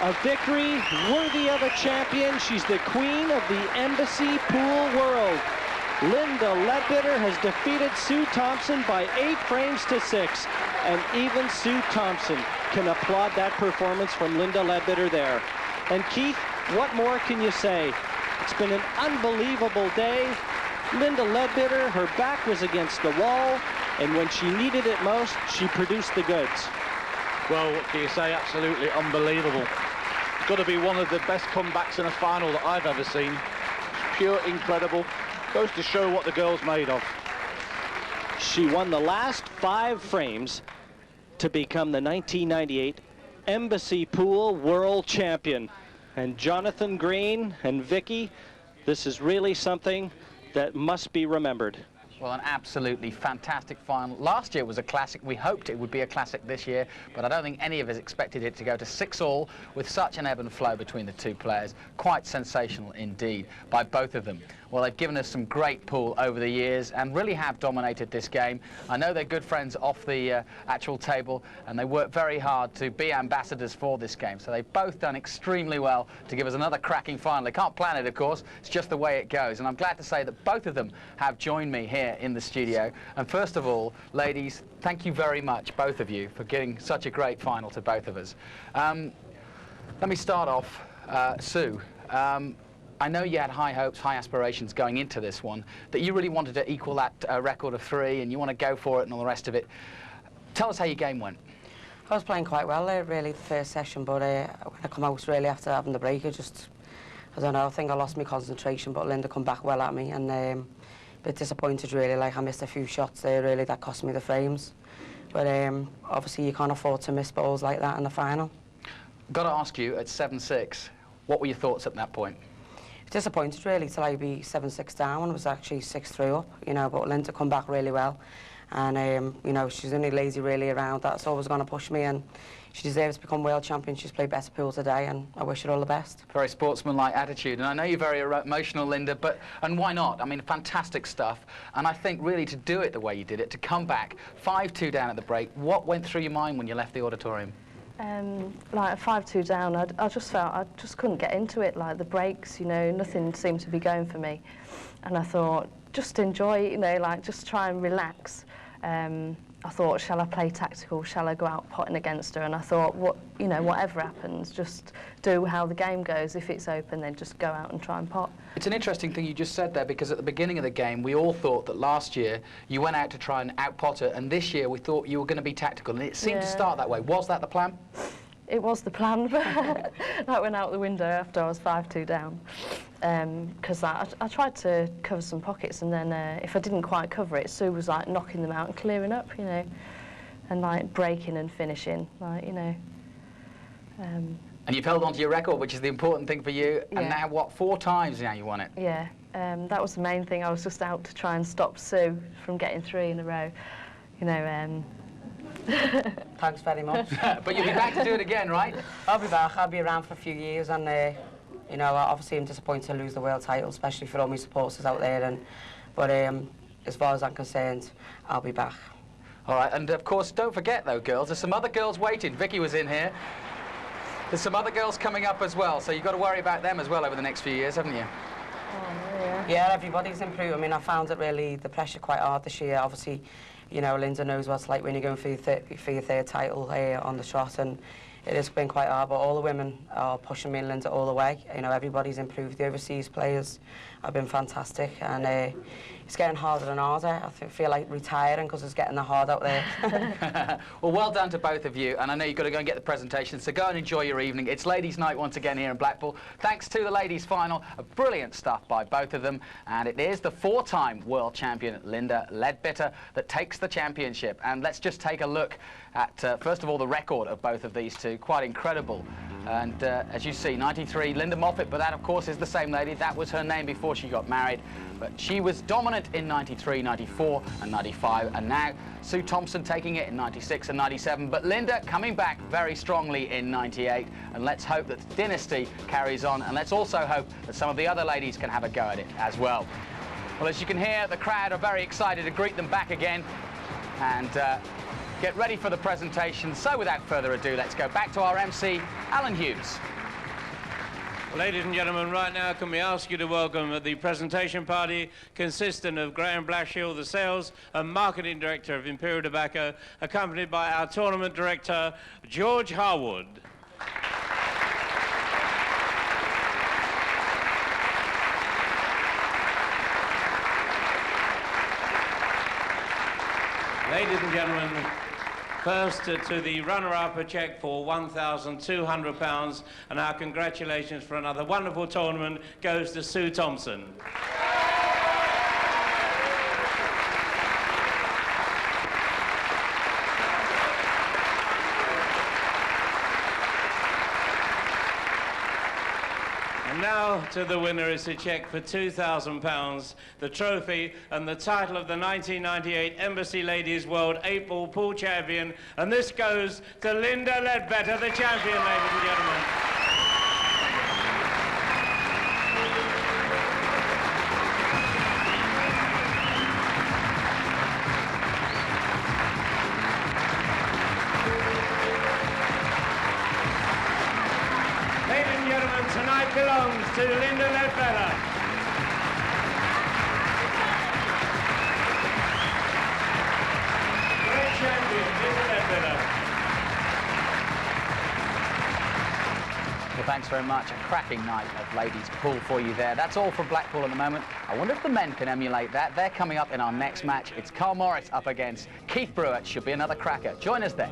A victory worthy of a champion. She's the queen of the Embassy Pool world. Linda Leadbitter has defeated Sue Thompson by 8 frames to 6. And even Sue Thompson can applaud that performance from Linda Leadbitter there. And Keith, what more can you say? It's been an unbelievable day. Linda Leadbitter, her back was against the wall, and when she needed it most, she produced the goods. Well, what can you say? Absolutely unbelievable. Got to be one of the best comebacks in a final that I've ever seen. Pure incredible. Goes to show what the girl's made of. She won the last 5 frames to become the 1998 Embassy Pool World Champion. And Jonathan Green and Vicky, this is really something that must be remembered. Well, an absolutely fantastic final. Last year was a classic. We hoped it would be a classic this year, but I don't think any of us expected it to go to 6-all with such an ebb and flow between the two players. Quite sensational indeed by both of them. Well, they've given us some great pool over the years and really have dominated this game. I know they're good friends off the actual table, and they work very hard to be ambassadors for this game. So they've both done extremely well to give us another cracking final. They can't plan it, of course. It's just the way it goes. And I'm glad to say that both of them have joined me here in the studio. And first of all, ladies, thank you very much, both of you, for giving such a great final to both of us. Let me start off, Sue. I know you had high hopes, high aspirations going into this one, that you really wanted to equal that record of 3 and you want to go for it and all the rest of it. Tell us how your game went. I was playing quite well there, really, the first session, but when I come out really after having the break, I don't know, I think I lost my concentration, but Linda come back well at me, and a bit disappointed, really. Like, I missed a few shots there, really, that cost me the frames. But obviously you can't afford to miss balls like that in the final. Got to ask you, at 7-6, what were your thoughts at that point? Disappointed, really, till I'd be 7-6 down, and it was actually 6-3 up, you know, but Linda come back really well. And, you know, she's only lazy, really, around. That's always going to push me, and she deserves to become world champion. She's played better pool today, and I wish her all the best. Very sportsmanlike attitude, and I know you're very emotional, Linda, and why not? I mean, fantastic stuff. And I think, really, to do it the way you did it, to come back 5-2 down at the break, what went through your mind when you left the auditorium? Like, 5-2 down, I just felt I just couldn't get into it. Like, the breaks, you know, nothing seemed to be going for me. And I thought, just enjoy it, you know, like, just try and relax. I thought, shall I play tactical? Shall I go out potting against her? And I thought, you know, whatever happens, just do how the game goes. If it's open, then just go out and try and pot. It's an interesting thing you just said there, because at the beginning of the game, we all thought that last year you went out to try and out-pot her, and this year we thought you were going to be tactical, and it seemed to start that way. Was that the plan? It was the plan, but that went out the window after I was 5-2 down. Because I tried to cover some pockets, and then if I didn't quite cover it, Sue was like knocking them out and clearing up, you know, and like breaking and finishing, like, you know. And you've held on to your record, which is the important thing for you. Yeah. And now, what, 4 times now you won it? Yeah, that was the main thing. I was just out to try and stop Sue from getting 3 in a row, you know. Thanks very much. But you'll be back to do it again, right? I'll be back. I'll be around for a few years, and you know, obviously I'm disappointed to lose the world title, especially for all my supporters out there. But as far as I'm concerned, I'll be back. All right, and of course, don't forget though, girls, there's some other girls waiting. Vicky was in here. There's some other girls coming up as well, so you've got to worry about them as well over the next few years, haven't you? Oh, yeah. Yeah, everybody's improved. I mean, I found it really, the pressure quite hard this year. Obviously, you know, Linda knows what it's like when you're going for your third title on the trot, and it has been quite hard, but all the women are pushing me and Linda all the way. You know, everybody's improved. The overseas players have been fantastic, and it's getting harder and harder. I feel like retiring because it's getting that hard out there. Well, well done to both of you, and I know you've got to go and get the presentation, so go and enjoy your evening. It's ladies' night once again here in Blackpool. Thanks to the ladies' final, brilliant stuff by both of them, and it is the 4-time world champion Linda Leadbitter that takes the championship. And let's just take a look at, first of all, the record of both of these two. Quite incredible. And as you see, 93, Linda Moffat, but that, of course, is the same lady. That was her name before she got married. But she was dominant in 93, 94, and 95, and now Sue Thompson taking it in 96 and 97. But Linda coming back very strongly in 98, and let's hope that the dynasty carries on, and let's also hope that some of the other ladies can have a go at it as well. Well, as you can hear, the crowd are very excited to greet them back again, and get ready for the presentation. So without further ado, let's go back to our MC, Alan Hughes. Ladies and gentlemen, right now, can we ask you to welcome the presentation party consisting of Graham Blashill, the Sales and Marketing Director of Imperial Tobacco, accompanied by our Tournament Director, George Harwood. Ladies and gentlemen, first to the runner-up, a cheque for £1,200, and our congratulations for another wonderful tournament goes to Sue Thompson. And now to the winner is a cheque for £2,000, the trophy and the title of the 1998 Embassy Ladies World 8-ball pool champion. And this goes to Linda Leadbitter, the champion, ladies and gentlemen. Tonight belongs to Linda Leadbitter. Great champion, Linda Leadbitter. Well, thanks very much. A cracking night of ladies pool for you there. That's all from Blackpool at the moment. I wonder if the men can emulate that. They're coming up in our next match. It's Carl Morris up against Keith Brewitt. Should be another cracker. Join us then.